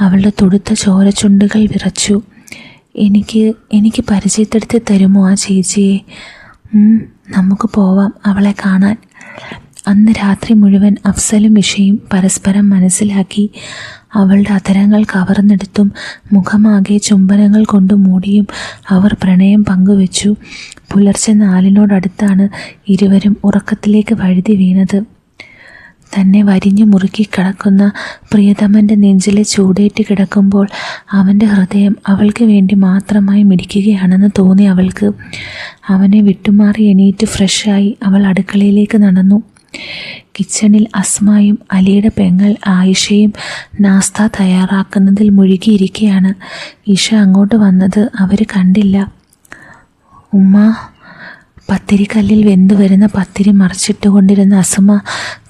അവളുടെ തുടുത്ത ചോരച്ചുണ്ടുകൾ വിറച്ചു. എനിക്ക് പരിചയപ്പെടുത്തി തരുമോ ആ ചേച്ചിയെ? നമുക്ക് പോവാം അവളെ കാണാൻ. അന്ന് രാത്രി മുഴുവൻ അഫ്സലും ഇഷയും പരസ്പരം മനസ്സിലാക്കി. അവളുടെ അധരങ്ങൾ കവർന്നെടുത്തും മുഖമാകെ ചുംബനങ്ങൾ കൊണ്ട് മൂടിയും അവർ പ്രണയം പങ്കുവെച്ചു. പുലർച്ചെ 4 ഇരുവരും ഉറക്കത്തിലേക്ക് വഴുതി വീണത്. തന്നെ വരിഞ്ഞു മുറുക്കി കിടക്കുന്ന പ്രിയതമൻ്റെ നെഞ്ചിലെ ചൂടേറ്റ് കിടക്കുമ്പോൾ അവൻ്റെ ഹൃദയം അവൾക്ക് വേണ്ടി മാത്രമായി മിടിക്കുകയാണെന്ന് തോന്നി അവൾക്ക്. അവനെ വിട്ടുമാറി എണീറ്റ് ഫ്രഷായി അവൾ അടുക്കളയിലേക്ക് നടന്നു. കിച്ചണിൽ അസ്മായും അലിയുടെ പെങ്ങൾ ആയിഷയും നാസ്ത തയ്യാറാക്കുന്നതിൽ മുഴുകിയിരിക്കുകയാണ്. ഇഷ അങ്ങോട്ട് വന്നത് അവർ കണ്ടില്ല. ഉമ്മ. പത്തിരിക്കല്ലിൽ വെന്തു വരുന്ന പത്തിരി മറിച്ചിട്ടുകൊണ്ടിരുന്ന അസുമ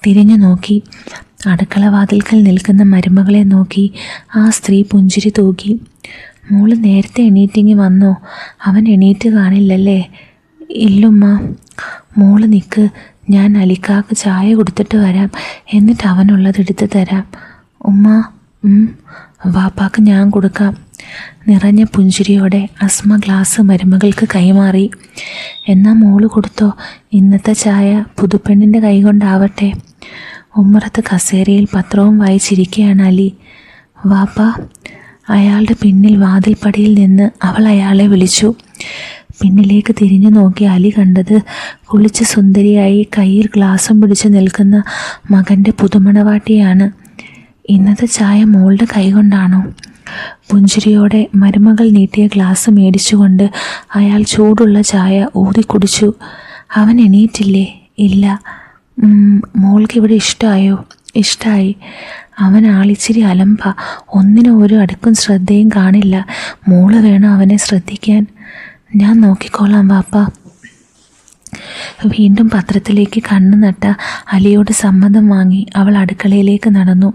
തിരിഞ്ഞു നോക്കി. അടുക്കളവാതിൽക്കൽ നിൽക്കുന്ന മരുമകളെ നോക്കി ആ സ്ത്രീ പുഞ്ചിരി തൂകി. മോള് നേരത്തെ എണീറ്റിങ്ങി വന്നോ? അവൻ എണീറ്റ് കാണില്ലല്ലേ? ഇല്ലുമ്മ. മോള് നിൽക്ക്, ഞാൻ അലിക്കാക്ക് ചായ കൊടുത്തിട്ട് വരാം, എന്നിട്ട് അവനുള്ളതെടുത്ത് തരാം. ഉമ്മ. വാപ്പാക്ക് ഞാൻ കൊടുക്കാം. നിറഞ്ഞ പുഞ്ചിരിയോടെ അസ്മ ഗ്ലാസ് മരുമകൾക്ക് കൈമാറി. എന്നാ മോള് കൊടുത്തോ, ഇന്നത്തെ ചായ പുതുപ്പെണ്ണിൻ്റെ കൈകൊണ്ടാവട്ടെ. ഉമ്മറത്ത് കസേരയിൽ പത്രവും വായിച്ചിരിക്കുകയാണ് അലി. വാപ്പ. അയാളുടെ പിന്നിൽ വാതിൽപ്പടിയിൽ നിന്ന് അവൾ അയാളെ വിളിച്ചു. പിന്നിലേക്ക് തിരിഞ്ഞു നോക്കി അലി കണ്ടത് കുളിച്ച് സുന്ദരിയായി കയ്യിൽ ഗ്ലാസും പിടിച്ച് നിൽക്കുന്ന മകൻ്റെ പുതുമണവാട്ടിയാണ്. ഇന്നത്തെ ചായ മോളുടെ കൈകൊണ്ടാണോ? പുഞ്ചിരിയോടെ മരുമകൾ നീട്ടിയ ഗ്ലാസ് മേടിച്ചുകൊണ്ട് അയാൾ ചൂടുള്ള ചായ ഊതി കുടിച്ചു. അവൻ എണീറ്റില്ലേ? ഇല്ല. മോൾക്ക് ഇവിടെ ഇഷ്ടമായോ? ഇഷ്ടമായി. അവൻ ആളിച്ചിരി അലമ്പ, ഒന്നിനും ഒരു അടുക്കും ശ്രദ്ധയും കാണില്ല. മോള് വേണം അവനെ ശ്രദ്ധിക്കാൻ. ഞാൻ നോക്കിക്കോളാം വാപ്പ. വീണ്ടും പത്രത്തിലേക്ക് കണ്ണു നട്ട അലിയോട് സമ്മതം വാങ്ങി അവൾ അടുക്കളയിലേക്ക് നടന്നു.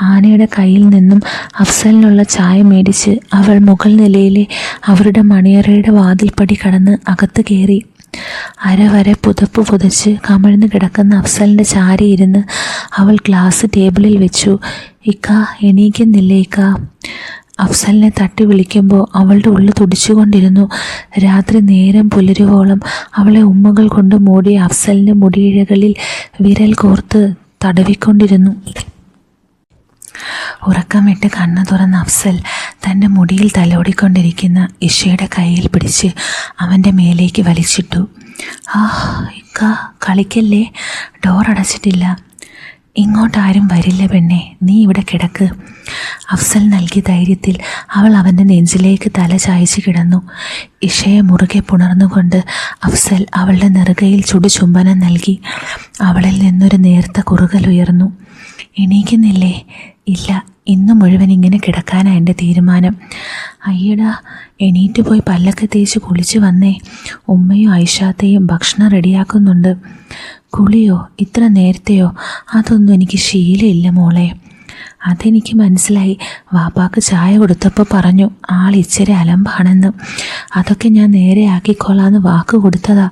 ആനയുടെ കയ്യിൽ നിന്നും അഫ്സലിനുള്ള ചായ മേടിച്ച് അവൾ മുകൾ നിലയിലെ അവരുടെ മണിയറയുടെ വാതിൽപ്പടി കടന്ന് അകത്ത് കയറി. അരവരെ പുതപ്പ് പുതച്ച് കമിഴ്ന്ന് കിടക്കുന്ന അഫ്സലിൻ്റെ ചാരി ഇരുന്ന് അവൾ ഗ്ലാസ് ടേബിളിൽ വെച്ചു. ഇക്ക, എണീക്കുന്നില്ലേ ഇക്ക? അഫ്സലിനെ തട്ടി വിളിക്കുമ്പോൾ അവളുടെ ഉള്ളു തുടിച്ചുകൊണ്ടിരുന്നു. രാത്രി നേരം പുലരുവോളം അവളെ ഉമ്മകൾ കൊണ്ട് മൂടിയ അഫ്സലിൻ്റെ മുടിയിഴകളിൽ വിരൽ കോർത്ത് തടവിക്കൊണ്ടിരുന്നു. ഉറക്കമിട്ട് കണ്ണു തുറന്ന അഫ്സൽ തൻ്റെ മുടിയിൽ തലോടിക്കൊണ്ടിരിക്കുന്ന ഇഷയുടെ കയ്യിൽ പിടിച്ച് അവൻ്റെ മേലേക്ക് വലിച്ചിട്ടു. ഇക്ക, കളിക്കല്ലേ, ഡോർ അടച്ചിട്ടില്ല. ഇങ്ങോട്ടാരും വരില്ല പെണ്ണെ, നീ ഇവിടെ കിടക്ക്. അഫ്സൽ നൽകിയ ധൈര്യത്തിൽ അവൾ അവൻ്റെ നെഞ്ചിലേക്ക് തല ചായച്ച് കിടന്നു. ഇഷയെ മുറുകെ പുണർന്നുകൊണ്ട് അഫ്സൽ അവളുടെ നെറുകയിൽ ചുടുചുംബനം നൽകി. അവളിൽ നിന്നൊരു നേർത്ത കുറുകലുയർന്നു. എണീക്കുന്നില്ലേ? ഇല്ല, ഇന്ന് മുഴുവൻ ഇങ്ങനെ കിടക്കാനാണ് എൻ്റെ തീരുമാനം. അയ്യടാ, എണീറ്റ് പോയി പല്ലൊക്കെ തേച്ച് കുളിച്ച് വന്നേ. ഉമ്മയും ഐഷാത്തയും ഭക്ഷണം റെഡിയാക്കുന്നുണ്ട്. കുളിയോ? ഇത്ര നേരത്തെയോ? അതൊന്നും എനിക്ക് ശീലമില്ല മോളെ. അതെനിക്ക് മനസ്സിലായി. വാപ്പാക്ക് ചായ കൊടുത്തപ്പോൾ പറഞ്ഞു ആൾ ഇച്ചിരി അലമ്പാണെന്ന്. അതൊക്കെ ഞാൻ നേരെ ആക്കിക്കോളാന്ന് വാക്ക് കൊടുത്തതാ.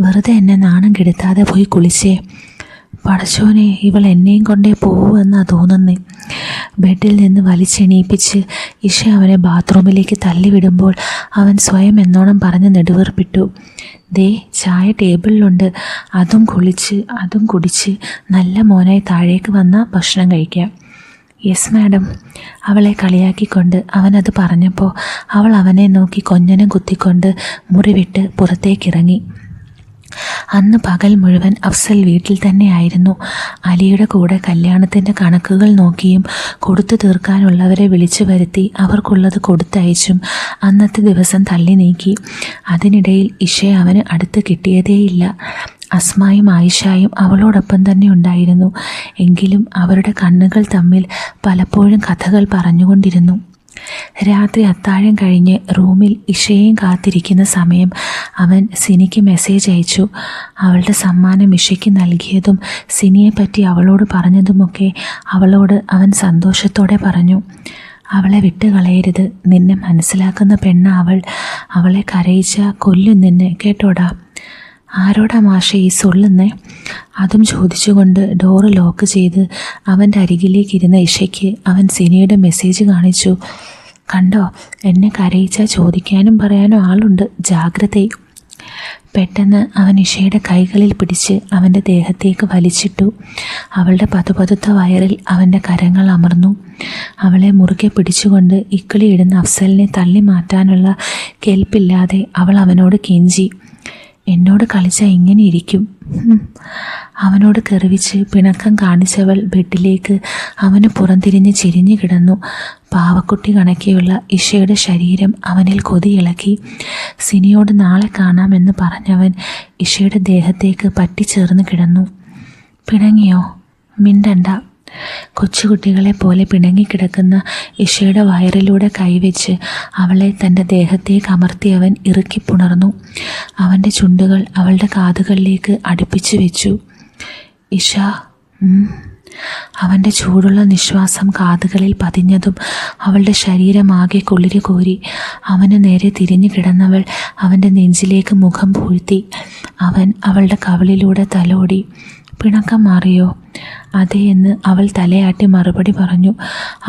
വെറുതെ എന്നെ നാണം കെടുത്താതെ പോയി കുളിച്ചേ. പടച്ചോനെ, ഇവൾ എന്നെയും കൊണ്ടേ പോവുമെന്നാ തോന്നുന്നേ. ബെഡിൽ നിന്ന് വലിച്ചെണീപ്പിച്ച് ഇഷ അവനെ ബാത്റൂമിലേക്ക് തള്ളിവിടുമ്പോൾ അവൻ സ്വയം എന്നോണം പറഞ്ഞ് നെടുവേർപ്പിട്ടു. ദേ, ചായ ടേബിളിലുണ്ട്, അതും കുളിച്ച് അതും കുടിച്ച് നല്ല മോനായി താഴേക്ക് വന്നാൽ ഭക്ഷണം കഴിക്കാം. Yes madam. അവളെ കളിയാക്കിക്കൊണ്ട് അവനത് പറഞ്ഞപ്പോൾ അവൾ അവനെ നോക്കി കൊഞ്ഞനം കുത്തിക്കൊണ്ട് മുറി വിട്ട് പുറത്തേക്കിറങ്ങി. അന്ന് പകൽ മുഴുവൻ അഫ്സൽ വീട്ടിൽ തന്നെയായിരുന്നു. അലിയുടെ കൂടെ കല്യാണത്തിൻ്റെ കണക്കുകൾ നോക്കിയും കൊടുത്തു തീർക്കാനുള്ളവരെ വിളിച്ചു വരുത്തി അവർക്കുള്ളത് കൊടുത്തയച്ചും അന്നത്തെ ദിവസം തള്ളി നീക്കി. അതിനിടയിൽ ഇഷയെ അവന് അടുത്ത് കിട്ടിയതേയില്ല. അസ്മായും ആയിഷായും അവളോടൊപ്പം തന്നെ ഉണ്ടായിരുന്നു. എങ്കിലും അവരുടെ കണ്ണുകൾ തമ്മിൽ പലപ്പോഴും കഥകൾ പറഞ്ഞുകൊണ്ടിരുന്നു. രാത്രി അത്താഴം കഴിഞ്ഞ് റൂമിൽ ഇഷയെയും കാത്തിരിക്കുന്ന സമയം അവൻ സിനിക്ക് മെസ്സേജ് അയച്ചു. അവളുടെ സമ്മാനം ഇഷയ്ക്ക് നൽകിയതും സിനിയെപ്പറ്റി അവളോട് പറഞ്ഞതുമൊക്കെ അവളോട് അവൻ സന്തോഷത്തോടെ പറഞ്ഞു. അവളെ വിട്ടുകളയരുത്, നിന്നെ മനസ്സിലാക്കുന്ന പെണ്ണ അവൾ. അവളെ കരയിച്ച കൊല്ലും നിന്നെ, കേട്ടോടാ. ആരോടാ മാഷെ ഈ സൊള്ളുന്നേ? അതും ചോദിച്ചുകൊണ്ട് ഡോറ് ലോക്ക് ചെയ്ത് അവൻ്റെ അരികിലേക്ക് ഇരുന്ന ഇഷയ്ക്ക് അവൻ സിനിയുടെ മെസ്സേജ് കാണിച്ചു. കണ്ടോ, എന്നെ കരയിച്ചാൽ ചോദിക്കാനും പറയാനും ആളുണ്ട്, ജാഗ്രത. പെട്ടെന്ന് അവൻ ഇഷയുടെ കൈകളിൽ പിടിച്ച് അവൻ്റെ ദേഹത്തേക്ക് വലിച്ചിട്ടു. അവളുടെ പതുപതുത്ത വയറിൽ അവൻ്റെ കരങ്ങൾ അമർന്നു. അവളെ മുറുകെ പിടിച്ചുകൊണ്ട് ഇക്കിളിയിടുന്ന അഫ്സലിനെ തള്ളി മാറ്റാനുള്ള കെൽപ്പില്ലാതെ അവൾ അവനോട് കെഞ്ചി. എന്നോട് കളിച്ചാൽ ഇങ്ങനെ ഇരിക്കും. അവനോട് കെറിവിച്ച് പിണക്കം കാണിച്ചവൾ ബെഡിലേക്ക് അവന് പുറംതിരിഞ്ഞ് ചിരിഞ്ഞു കിടന്നു. പാവക്കുട്ടി കണക്കെയുള്ള ഇഷയുടെ ശരീരം അവനിൽ കൊതിയിളക്കി. സിനിയോട് നാളെ കാണാമെന്ന് പറഞ്ഞവൻ ഇഷയുടെ ദേഹത്തേക്ക് പറ്റിച്ചേർന്ന് കിടന്നു. പിണങ്ങിയോ? മിണ്ടണ്ട. കൊച്ചുകുട്ടികളെ പോലെ പിണങ്ങിക്കിടക്കുന്ന ഇഷയുടെ വയറിലൂടെ കൈവച്ച് അവളെ തൻ്റെ ദേഹത്തേക്ക് അമർത്തിയവൻ ഇറുക്കിപ്പുണർന്നു. അവൻ്റെ ചുണ്ടുകൾ അവളുടെ കാതുകളിലേക്ക് അടുപ്പിച്ചു വെച്ചു. ഇഷ. അവൻ്റെ ചൂടുള്ള നിശ്വാസം കാതുകളിൽ പതിഞ്ഞതും അവളുടെ ശരീരമാകെ കുളിര് കോരി. അവന് നേരെ തിരിഞ്ഞു കിടന്നവൾ അവൻ്റെ നെഞ്ചിലേക്ക് മുഖം പൂഴ്ത്തി. അവൻ അവളുടെ കവിളിലൂടെ തലോടി. പിണക്കം മാറിയോ? അതെ എന്ന് അവൾ തലയാട്ടി മറുപടി പറഞ്ഞു.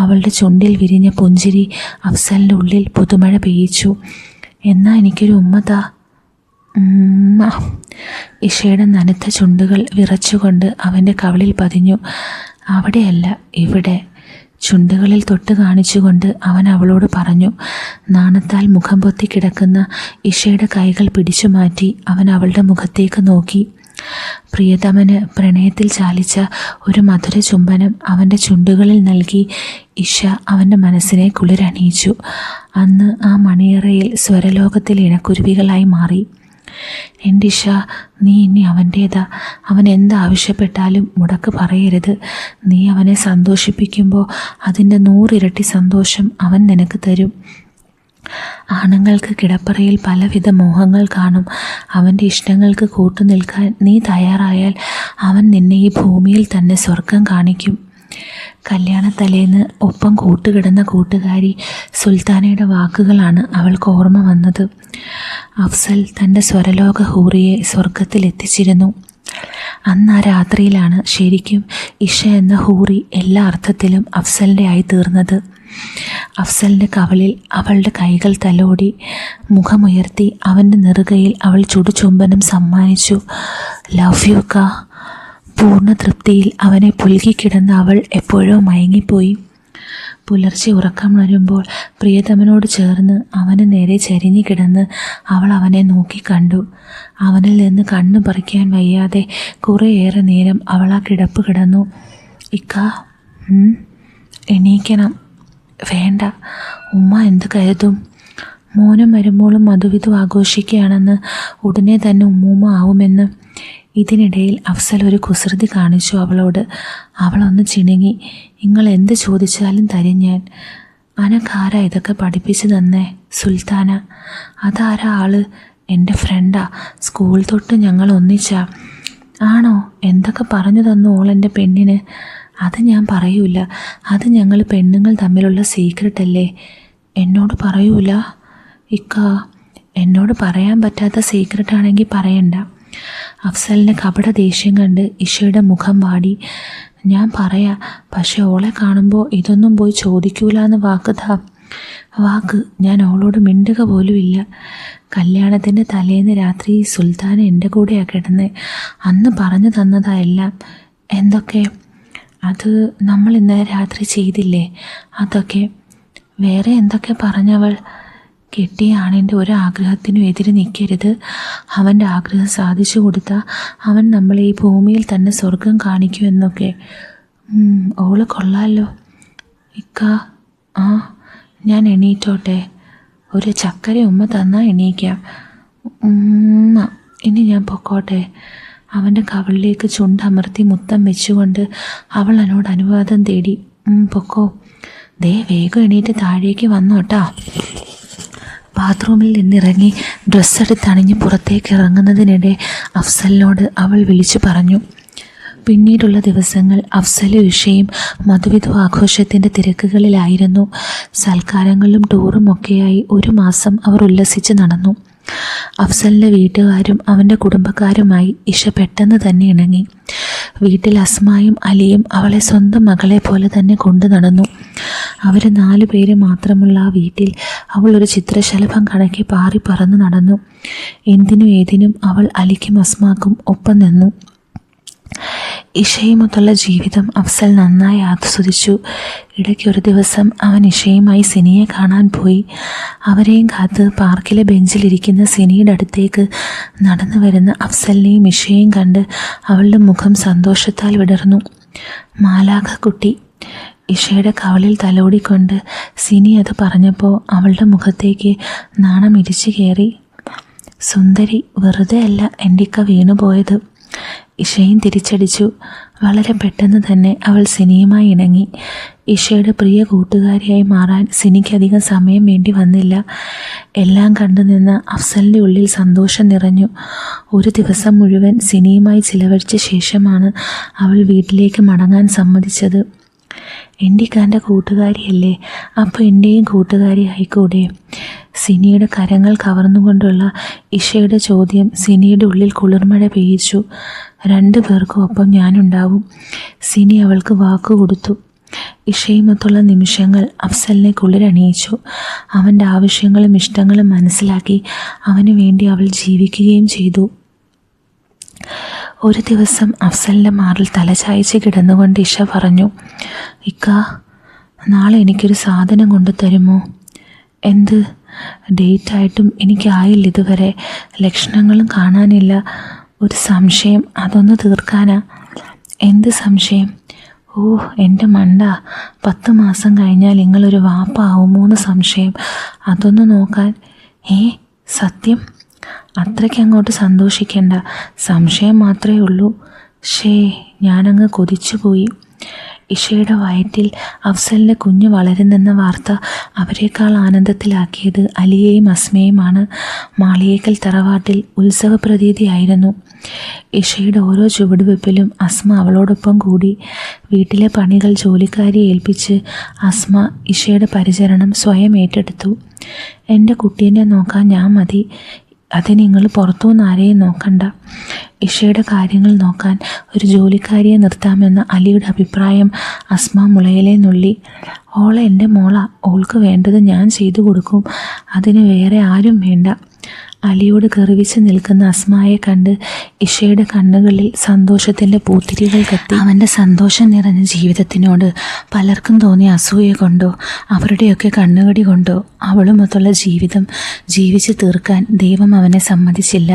അവളുടെ ചുണ്ടിൽ വിരിഞ്ഞ പുഞ്ചിരി അഫ്സലിൻ്റെ ഉള്ളിൽ പുതുമഴ പെയ്യിച്ചു. എന്നാ എനിക്കൊരു ഉമ്മതാ. ഇഷയുടെ നനുത്ത ചുണ്ടുകൾ വിറച്ചുകൊണ്ട് അവൻ്റെ കവിളിൽ പതിഞ്ഞു. അവിടെയല്ല, ഇവിടെ. ചുണ്ടുകളിൽ തൊട്ട് കാണിച്ചുകൊണ്ട് അവൻ അവളോട് പറഞ്ഞു. നാണത്താൽ മുഖം പൊത്തി കിടക്കുന്ന ഇഷയുടെ കൈകൾ പിടിച്ചു മാറ്റി അവൻ അവളുടെ മുഖത്തേക്ക് നോക്കി. പ്രിയതമന് പ്രണയത്തിൽ ചാലിച്ച ഒരു മധുര ചുംബനം അവൻ്റെ ചുണ്ടുകളിൽ നൽകി ഇഷ അവൻ്റെ മനസ്സിനെ കുളിരണിയിച്ചു. അന്ന് ആ മണിയറയിൽ സ്വരലോകത്തിൽ ഇണക്കുരുവികളായി മാറി. എൻ്റെ ഇഷ, നീ ഇനി അവൻ്റേതാ. അവൻ എന്താവശ്യപ്പെട്ടാലും മുടക്ക് പറയരുത്. നീ അവനെ സന്തോഷിപ്പിക്കുമ്പോൾ അതിൻ്റെ 100 ഇരട്ടി സന്തോഷം അവൻ നിനക്ക് തരും. ആണുങ്ങൾക്ക് കിടപ്പറയിൽ പലവിധ മോഹങ്ങൾ കാണും. അവൻ്റെ ഇഷ്ടങ്ങൾക്ക് കൂട്ടുനിൽക്കാൻ നീ തയ്യാറായാൽ അവൻ നിന്നെ ഈ ഭൂമിയിൽ തന്നെ സ്വർഗം കാണിക്കും. കല്യാണത്തലേന്ന് ഒപ്പം കൂട്ടുകിടന്ന കൂട്ടുകാരി സുൽത്താനയുടെ വാക്കുകളാണ് അവൾക്ക് ഓർമ്മ വന്നത്. അഫ്സൽ തൻ്റെ സ്വരലോക ഹൂറിയെ സ്വർഗത്തിലെത്തിച്ചിരുന്നു. അന്ന് ആ രാത്രിയിലാണ് ശരിക്കും ഇഷ എന്ന ഹൂറി എല്ലാ അർത്ഥത്തിലും അഫ്സലിൻ്റെ ആയി തീർന്നത്. അഫ്സലിൻ്റെ കവളിൽ അവളുടെ കൈകൾ തലോടി മുഖമുയർത്തി അവൻ്റെ നെറുകയിൽ അവൾ ചുടുചുംബനം സമ്മാനിച്ചു. ലവ് യു കാ. പൂർണ്ണ തൃപ്തിയിൽ അവനെ പുൽകിക്കിടന്ന അവൾ എപ്പോഴോ മയങ്ങിപ്പോയി. പുലർച്ചെ ഉറക്കമുണരുമ്പോൾ പ്രിയതമനോട് ചേർന്ന് അവന് നേരെ ചരിഞ്ഞു കിടന്ന് അവൾ അവനെ നോക്കിക്കണ്ടു. അവനിൽ നിന്ന് കണ്ണു പറിക്കാൻ വയ്യാതെ കുറേയേറെ നേരം അവൾ ആ കിടപ്പ് കിടന്നു. ഇക്ക, എണീക്കണം. വേണ്ട, ഉമ്മ എന്ത് കരുതും? മോനും മരുമോളും മധുവിധു ആഘോഷിക്കുകയാണെന്ന്, ഉടനെ തന്നെ ഉമ്മൂമ്മ ആവുമെന്ന്. ഇതിനിടയിൽ അഫ്സൽ ഒരു കുസൃതി കാണിച്ചു അവളോട്. അവളൊന്ന് ചിണുങ്ങി. നിങ്ങൾ എന്ത് ചോദിച്ചാലും തരും ഞാൻ. അനക്കാരാ ഇതൊക്കെ പഠിപ്പിച്ചു തന്നേ? സുൽത്താന. അതാരാ ആള്? എൻ്റെ ഫ്രണ്ടാ. സ്കൂൾ തൊട്ട് ഞങ്ങൾ ഒന്നിച്ചാ. ആണോ? എന്തൊക്കെ പറഞ്ഞു തന്നു ഓളെൻ്റെ പെണ്ണിന്? അത് ഞാൻ പറയൂല. അത് ഞങ്ങൾ പെണ്ണുങ്ങൾ തമ്മിലുള്ള സീക്രട്ടല്ലേ. എന്നോട് പറയൂല? ഇക്ക, എന്നോട് പറയാൻ പറ്റാത്ത സീക്രട്ടാണെങ്കിൽ പറയണ്ട. അഫ്സലിൻ്റെ കപട ദേഷ്യം കണ്ട് ഇഷയുടെ മുഖം വാടി. ഞാൻ പറയാം, പക്ഷെ ഓളെ കാണുമ്പോൾ ഇതൊന്നും പോയി ചോദിക്കൂലെന്ന് വാക്ക് ഞാൻ അവളോട് മിണ്ടുക പോലുമില്ല. കല്യാണത്തിൻ്റെ തലേന്ന് രാത്രി സുൽത്താൻ എൻ്റെ കൂടെയാണ് കിടന്നത്. അന്ന് പറഞ്ഞു തന്നതാ എല്ലാം. എന്തൊക്കെ? അത് നമ്മൾ ഇന്നലെ രാത്രി ചെയ്തില്ലേ, അതൊക്കെ. വേറെ എന്തൊക്കെ പറഞ്ഞവൾ? കെട്ടിയ ആണിൻ്റെ ഒരു ആഗ്രഹത്തിനും എതിര് നിൽക്കരുത്. അവൻ്റെ ആഗ്രഹം സാധിച്ചു കൊടുത്താൽ അവൻ നമ്മളെ ഈ ഭൂമിയിൽ തന്നെ സ്വർഗം കാണിക്കുമെന്നൊക്കെ. ഓള് കൊള്ളാമല്ലോ. ഇക്ക, ഞാൻ എണീറ്റോട്ടെ? ഒരു ചക്കര ഉമ്മ തന്നാൽ എണീക്കാം. ഇനി ഞാൻ പൊക്കോട്ടെ? അവൻ്റെ കവളിലേക്ക് ചുണ്ടമർത്തി മുത്തം വെച്ചുകൊണ്ട് അവൾ എന്നോട് അനുവാദം തേടി. പൊക്കോ. ദേ വേഗം എണീറ്റ് താഴേക്ക് വന്നോട്ടാ. ബാത്റൂമിൽ നിന്നിറങ്ങി ഡ്രസ്സെടുത്തണിഞ്ഞ് പുറത്തേക്ക് ഇറങ്ങുന്നതിനിടെ അഫ്സലിനോട് അവൾ വിളിച്ചു പറഞ്ഞു. പിന്നീടുള്ള ദിവസങ്ങൾ അഫ്സലും ഇഷയും മധുവിധു ആഘോഷത്തിൻ്റെ തിരക്കുകളിലായിരുന്നു. സൽക്കാരങ്ങളും ടൂറും ഒക്കെയായി 1 മാസം അവർ ഉല്ലസിച്ച് നടന്നു. അഫ്സലിൻ്റെ വീട്ടുകാരും അവൻ്റെ കുടുംബക്കാരുമായി ഇഷ പെട്ടെന്ന് തന്നെ ഇണങ്ങി. വീട്ടിൽ അസ്മായും അലിയും അവളെ സ്വന്തം മകളെ പോലെ തന്നെ കൊണ്ടു നടന്നു. അവർ 4 പേര് മാത്രമുള്ള ആ വീട്ടിൽ അവൾ ഒരു ചിത്രശലഭം കണക്കെ പാറി പറന്നു നടന്നു. എന്തിനും ഏതിനും അവൾ അലിക്കും അസ്മാക്കും ഒപ്പം നിന്നു. ഇഷയുമൊത്തുള്ള ജീവിതം അഫ്സൽ നന്നായി ആസ്വദിച്ചു. ഇടയ്ക്കൊരു ദിവസം അവൻ ഇഷയുമായി സിനിയെ കാണാൻ പോയി. അവരെയും കാത്ത് പാർക്കിലെ ബെഞ്ചിലിരിക്കുന്ന സിനിയുടെ അടുത്തേക്ക് നടന്നു വരുന്ന അഫ്സലിനെയും ഇഷയെയും കണ്ട് അവളുടെ മുഖം സന്തോഷത്താൽ വിടർന്നു. മാലാഖ കുട്ടി. ഇഷയുടെ കവളിൽ തലോടിക്കൊണ്ട് സിനി അത് പറഞ്ഞപ്പോൾ അവളുടെ മുഖത്തേക്ക് നാണം ഇടിച്ചു കയറി. സുന്ദരി, വെറുതെ അല്ല എൻ്റെ ഇക്ക വീണുപോയത്. ഇഷയും തിരിച്ചടിച്ചു. വളരെ പെട്ടെന്ന് തന്നെ അവൾ സിനിയുമായി ഇണങ്ങി. ഇഷയുടെ പ്രിയ കൂട്ടുകാരിയായി മാറാൻ സിനിക്കധികം സമയം വേണ്ടി വന്നില്ല. എല്ലാം കണ്ടുനിന്ന് അഫ്സലിൻ്റെ ഉള്ളിൽ സന്തോഷം നിറഞ്ഞു. ഒരു ദിവസം മുഴുവൻ സിനിയുമായി ചിലവഴിച്ച ശേഷമാണ് അവൾ വീട്ടിലേക്ക് മടങ്ങാൻ സമ്മതിച്ചത്. എൻ്റെ ഇക്കാൻ്റെ കൂട്ടുകാരിയല്ലേ, അപ്പോൾ എൻ്റെയും കൂട്ടുകാരി ആയിക്കൂടെ? സിനിയുടെ കരങ്ങൾ കവർന്നുകൊണ്ടുള്ള ഇഷയുടെ ചോദ്യം സിനിയുടെ ഉള്ളിൽ കുളിർമഴ പെയ്യിച്ചു. 2 പേർക്കും ഒപ്പം ഞാനുണ്ടാവും. സിനി അവൾക്ക് വാക്കുകൊടുത്തു. ഇഷയുമൊത്തുള്ള നിമിഷങ്ങൾ അഫ്സലിനെ കുളിരണിയിച്ചു. അവൻ്റെ ആവശ്യങ്ങളും ഇഷ്ടങ്ങളും മനസ്സിലാക്കി അവന് വേണ്ടി അവൾ ജീവിക്കുകയും ചെയ്തു. ഒരു ദിവസം അഫ്സലിൻ്റെ മാറിൽ തലചായ്ച്ച് കിടന്നുകൊണ്ട് ഇഷ പറഞ്ഞു, ഇക്ക, നാളെ എനിക്കൊരു സാധനം കൊണ്ടു തരുമോ? എന്ത്? ഡേറ്റായിട്ടും എനിക്കായില്ല ഇതുവരെ. ലക്ഷണങ്ങളും കാണാനില്ല. ഒരു സംശയം, അതൊന്ന് തീർക്കാനാ. എന്ത് സംശയം? ഓ എൻ്റെ മണ്ട, 10 മാസം കഴിഞ്ഞാൽ നിങ്ങളൊരു വാപ്പ ആവുമോന്ന് സംശയം. അതൊന്ന് നോക്കാൻ. സത്യം? അത്രയ്ക്ക് അങ്ങോട്ട് സന്തോഷിക്കേണ്ട, സംശയം മാത്രമേ ഉള്ളൂ. ഞാനങ്ങ് കൊതിച്ചുപോയി. ഇഷയുടെ വയറ്റിൽ അഫ്സലിൻ്റെ കുഞ്ഞ് വളരുന്നെന്ന വാർത്ത അവരെക്കാൾ ആനന്ദത്തിലാക്കിയത് അലിയെയും അസ്മയുമാണ്. മാളിയേക്കൽ തറവാട്ടിൽ ഉത്സവപ്രതീതിയായിരുന്നു. ഇഷയുടെ ഓരോ ചുവടുവെപ്പിലും അസ്മ അവളോടൊപ്പം കൂടി. വീട്ടിലെ പണികൾ ജോലിക്കാരിയെ ഏൽപ്പിച്ച് അസ്മ ഇഷയുടെ പരിചരണം സ്വയം ഏറ്റെടുത്തു. എൻ്റെ കുട്ടീനെ നോക്കാൻ ഞാൻ മതി, അത് നിങ്ങൾ പുറത്തുനിന്ന് ആരെയും നോക്കണ്ട. ഇഷയുടെ കാര്യങ്ങൾ നോക്കാൻ ഒരു ജോലിക്കാരിയെ നിർത്താമെന്ന അലിയുടെ അഭിപ്രായം അസ്മ മുളയിലെ നുള്ളി. ഓളെ എൻ്റെ മോള, ഓൾക്ക് വേണ്ടത് ഞാൻ ചെയ്തു കൊടുക്കും, അതിന് വേറെ ആരും വേണ്ട. അലിയോട് ഗർവിച്ച് നിൽക്കുന്ന അസ്മയെ കണ്ട് ഇഷയുടെ കണ്ണുകളിൽ സന്തോഷത്തിൻ്റെ പൂത്തിരികൾ കത്തി. അവൻ്റെ സന്തോഷം നിറഞ്ഞ ജീവിതത്തിനോട് പലർക്കും തോന്നിയ അസൂയ കൊണ്ടോ അവരുടെയൊക്കെ കണ്ണുകടി കൊണ്ടോ അവളുമൊത്തുള്ള ജീവിതം ജീവിച്ച് തീർക്കാൻ ദൈവം അവനെ സമ്മതിച്ചില്ല.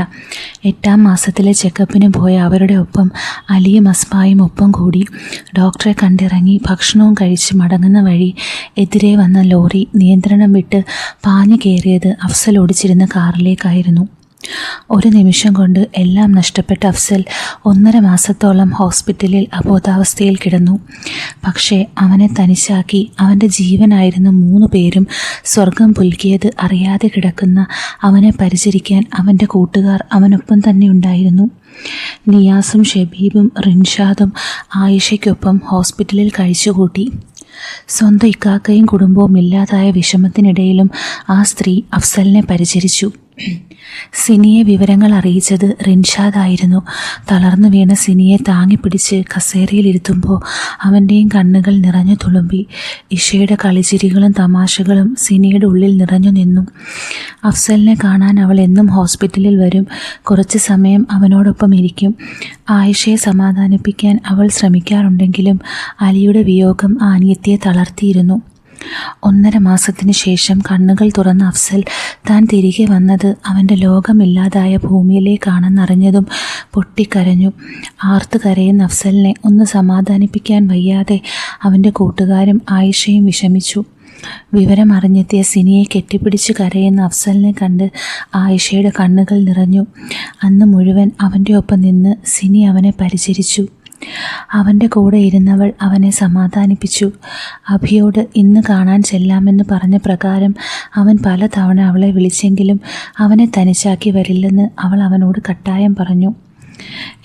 8ാം മാസത്തിലെ ചെക്കപ്പിന് പോയ അവരുടെ ഒപ്പം അലിയും അസ്മയും ഒപ്പം കൂടി. ഡോക്ടറെ കണ്ടിറങ്ങി ഭക്ഷണവും കഴിച്ച് മടങ്ങുന്ന വഴി എതിരെ വന്ന ലോറി നിയന്ത്രണം വിട്ട് പാഞ്ഞു കയറിയത് അഫ്സൽ ഓടിച്ചിരുന്ന കാറിലേക്കായിരുന്നു. ഒരു നിമിഷം കൊണ്ട് എല്ലാം നഷ്ടപ്പെട്ട അഫ്സൽ 1.5 മാസത്തോളം ഹോസ്പിറ്റലിൽ അബോധാവസ്ഥയിൽ കിടന്നു. പക്ഷേ അവനെ തനിച്ചാക്കി അവൻ്റെ ജീവനായിരുന്ന 3 പേരും സ്വർഗം പുൽകിയത് അറിയാതെ കിടക്കുന്ന അവനെ പരിചരിക്കാൻ അവൻ്റെ കൂട്ടുകാർ അവനൊപ്പം തന്നെ ഉണ്ടായിരുന്നു. നിയാസും ഷബീബും റിൻഷാദും ആയിഷയ്ക്കൊപ്പം ഹോസ്പിറ്റലിൽ കഴിച്ചുകൂട്ടി. സ്വന്തം ഇക്കാക്കയും കുടുംബവും ഇല്ലാതായ വിഷമത്തിനിടയിലും ആ സ്ത്രീ അഫ്സലിനെ പരിചരിച്ചു. സിനിയെ വിവരങ്ങൾ അറിയിച്ചത് റിൻഷാദായിരുന്നു. തളർന്നു വീണ സിനിയെ താങ്ങിപ്പിടിച്ച് കസേരയിലിരുത്തുമ്പോൾ അവൻ്റെയും കണ്ണുകൾ നിറഞ്ഞു തുളുമ്പി. ഇഷയുടെ കളിച്ചിരികളും തമാശകളും സിനിയുടെ ഉള്ളിൽ നിറഞ്ഞു നിന്നു. അഫ്സലിനെ കാണാൻ അവൾ എന്നും ഹോസ്പിറ്റലിൽ വരും, കുറച്ച് സമയം അവനോടൊപ്പം ഇരിക്കും. ആയിഷയെ സമാധാനിപ്പിക്കാൻ അവൾ ശ്രമിക്കാറുണ്ടെങ്കിലും അലിയുടെ വിയോഗം ആ അനിയത്തിയെ തളർത്തിയിരുന്നു. 1.5 മാസത്തിന് ശേഷം കണ്ണുകൾ തുറന്ന അഫ്സൽ താൻ തിരികെ വന്നത് അവൻ്റെ ലോകമില്ലാതായ ഭൂമിയിലേക്കാണെന്നറിഞ്ഞതും പൊട്ടിക്കരഞ്ഞു. ആർത്തു കരയുന്ന അഫ്സലിനെ ഒന്ന് സമാധാനിപ്പിക്കാൻ വയ്യാതെ അവൻ്റെ കൂട്ടുകാരും ആയിഷയും വിഷമിച്ചു. വിവരം അറിഞ്ഞെത്തിയ സിനിയെ കെട്ടിപ്പിടിച്ച് കരയുന്ന അഫ്സലിനെ കണ്ട് ആയിഷയുടെ കണ്ണുകൾ നിറഞ്ഞു. അന്ന് മുഴുവൻ അവൻ്റെ ഒപ്പം നിന്ന് സിനി അവനെ പരിചരിച്ചു. അവൻ്റെ കൂടെ ഇരുന്നവൾ അവനെ സമാധാനിപ്പിച്ചു. അഭിയോട് ഇന്ന് കാണാൻ ചെല്ലാമെന്ന് പറഞ്ഞ പ്രകാരം അവൻ പലതവണ അവളെ വിളിച്ചെങ്കിലും അവനെ തനിച്ചാക്കി വരില്ലെന്ന് അവൾ അവനോട് കട്ടായം പറഞ്ഞു.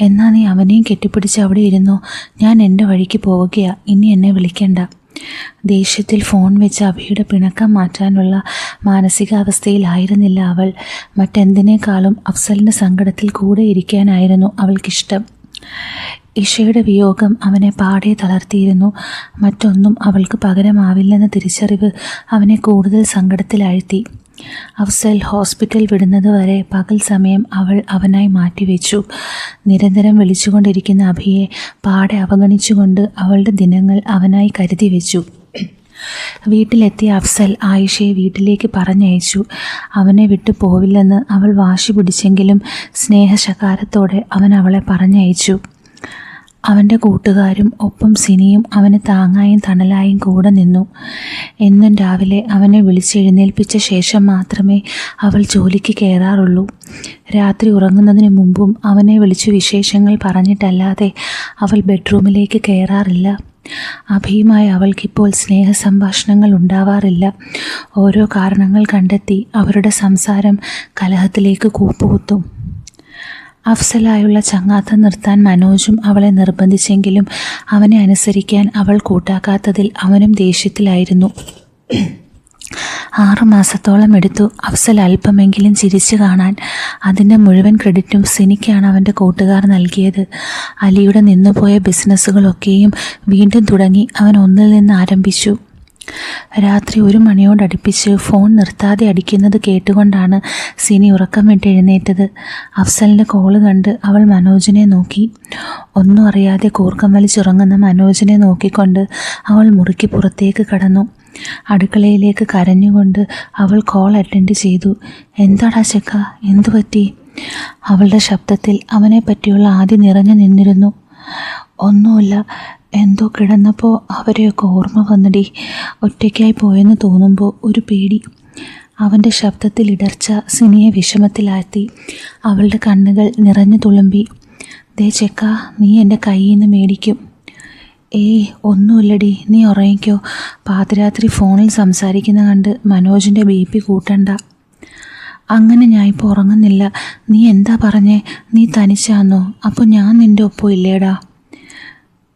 എന്നാ നീ അവനെയും കെട്ടിപ്പിടിച്ച് അവിടെ ഇരുന്നോ, ഞാൻ എൻ്റെ വഴിക്ക് പോവുകയാ, ഇനി എന്നെ വിളിക്കണ്ട. ദേഷ്യത്തിൽ ഫോൺ വെച്ച് അഭിയുടെ പിണക്കം മാറ്റാനുള്ള മാനസികാവസ്ഥയിലായിരുന്നില്ല അവൾ. മറ്റെന്തിനേക്കാളും അഫ്സലിൻ്റെ സങ്കടത്തിൽ കൂടെ ഇരിക്കാനായിരുന്നു അവൾക്കിഷ്ടം. ഇഷയുടെ വിയോഗം അവനെ പാടെ തളർത്തിയിരുന്നു. മറ്റൊന്നും അവൾക്ക് പകരമാവില്ലെന്ന തിരിച്ചറിവ് അവനെ കൂടുതൽ സങ്കടത്തിലാഴ്ത്തി. അഫ്സൽ ഹോസ്പിറ്റൽ വിടുന്നത് വരെ പകൽ സമയം അവൾ അവനായി മാറ്റിവെച്ചു. നിരന്തരം വിളിച്ചുകൊണ്ടിരിക്കുന്ന അഭിയെ പാടെ അവഗണിച്ചുകൊണ്ട് അവളുടെ ദിനങ്ങൾ അവനായി കരുതി വെച്ചു. വീട്ടിലെത്തിയ അഫ്സൽ ആയിഷയെ വീട്ടിലേക്ക് പറഞ്ഞയച്ചു. അവനെ വിട്ടു പോവില്ലെന്ന് അവൾ വാശി പിടിച്ചെങ്കിലും സ്നേഹശകാരത്തോടെ അവൻ അവളെ പറഞ്ഞയച്ചു. അവൻ്റെ കൂട്ടുകാരും ഒപ്പം സിനിയും അവന് താങ്ങായും തണലായും കൂടെ നിന്നു. എന്നും രാവിലെ അവനെ വിളിച്ചെഴുന്നേൽപ്പിച്ച ശേഷം മാത്രമേ അവൾ ജോലിക്ക് കയറാറുള്ളൂ. രാത്രി ഉറങ്ങുന്നതിന് മുമ്പും അവനെ വിളിച്ചു വിശേഷങ്ങൾ പറഞ്ഞിട്ടല്ലാതെ അവൾ ബെഡ്റൂമിലേക്ക് കയറാറില്ല. അഭിയുമായി അവൾക്കിപ്പോൾ സ്നേഹസംഭാഷണങ്ങൾ ഉണ്ടാവാറില്ല. ഓരോ കാരണങ്ങൾ കണ്ടെത്തി അവരുടെ സംസാരം കലഹത്തിലേക്ക് കൂപ്പുകുത്തും. അഫ്സലായുള്ള ചങ്ങാത്തം നിർത്താൻ മനോജും അവളെ നിർബന്ധിച്ചെങ്കിലും അവനെ അനുസരിക്കാൻ അവൾ കൂട്ടാക്കാത്തതിൽ അവനും ദേഷ്യത്തിലായിരുന്നു. 6 മാസത്തോളം എടുത്തു അഫ്സൽ അല്പമെങ്കിലും ചിരിച്ചു കാണാൻ. അതിൻ്റെ മുഴുവൻ ക്രെഡിറ്റും സിനിക്കാണ് അവൻ്റെ കൂട്ടുകാർ നൽകിയത്. അലിയുടെ നിന്നുപോയ ബിസിനസ്സുകളൊക്കെയും വീണ്ടും തുടങ്ങി അവൻ ഒന്നിൽ നിന്ന് ആരംഭിച്ചു. രാത്രി 1 മണിയോടടുപ്പിച്ച് ഫോൺ നിർത്താതെ അടിക്കുന്നത് കേട്ടുകൊണ്ടാണ് സിനി ഉറക്കം വിട്ട് എഴുന്നേറ്റത്. അഫ്സലിൻ്റെ കോള് കണ്ട് അവൾ മനോജിനെ നോക്കി. ഒന്നും അറിയാതെ കൂർക്കം വലിച്ചുറങ്ങുന്ന മനോജിനെ നോക്കിക്കൊണ്ട് അവൾ മുറിക്ക് പുറത്തേക്ക് കടന്നു. അടുക്കളയിലേക്ക് കരഞ്ഞുകൊണ്ട് അവൾ കോൾ അറ്റൻഡ് ചെയ്തു. എന്താടാ ചെക്ക, എന്തു പറ്റി? അവളുടെ ശബ്ദത്തിൽ അവനെ പറ്റിയുള്ള ആദ്യ നിറഞ്ഞു നിന്നിരുന്നു. ഒന്നുമില്ല, എന്തോ കിടന്നപ്പോൾ അവരെയൊക്കെ ഓർമ്മ വന്നടി. ഒറ്റയ്ക്കായി പോയെന്ന് തോന്നുമ്പോൾ ഒരു പേടി. അവൻ്റെ ശബ്ദത്തിൽ ഇടർച്ച സിനിയെ വിഷമത്തിലാഴ്ത്തി. അവളുടെ കണ്ണുകൾ നിറഞ്ഞു തുളുമ്പി. ദേ ചെക്ക, നീ എൻ്റെ കയ്യിൽ നിന്ന് മേടിക്കും. ഏയ് ഒന്നുമില്ലടി, നീ ഉറങ്ങിക്കോ. പാതിരാത്രി ഫോണിൽ സംസാരിക്കുന്ന കണ്ട് മനോജിൻ്റെ BP കൂട്ടണ്ട. അങ്ങനെ ഞാൻ ഇപ്പോൾ ഉറങ്ങുന്നില്ല. നീ എന്താ പറഞ്ഞേ? നീ തനിച്ചാന്നോ? അപ്പോൾ ഞാൻ നിൻ്റെ ഒപ്പം ഇല്ലേടാ.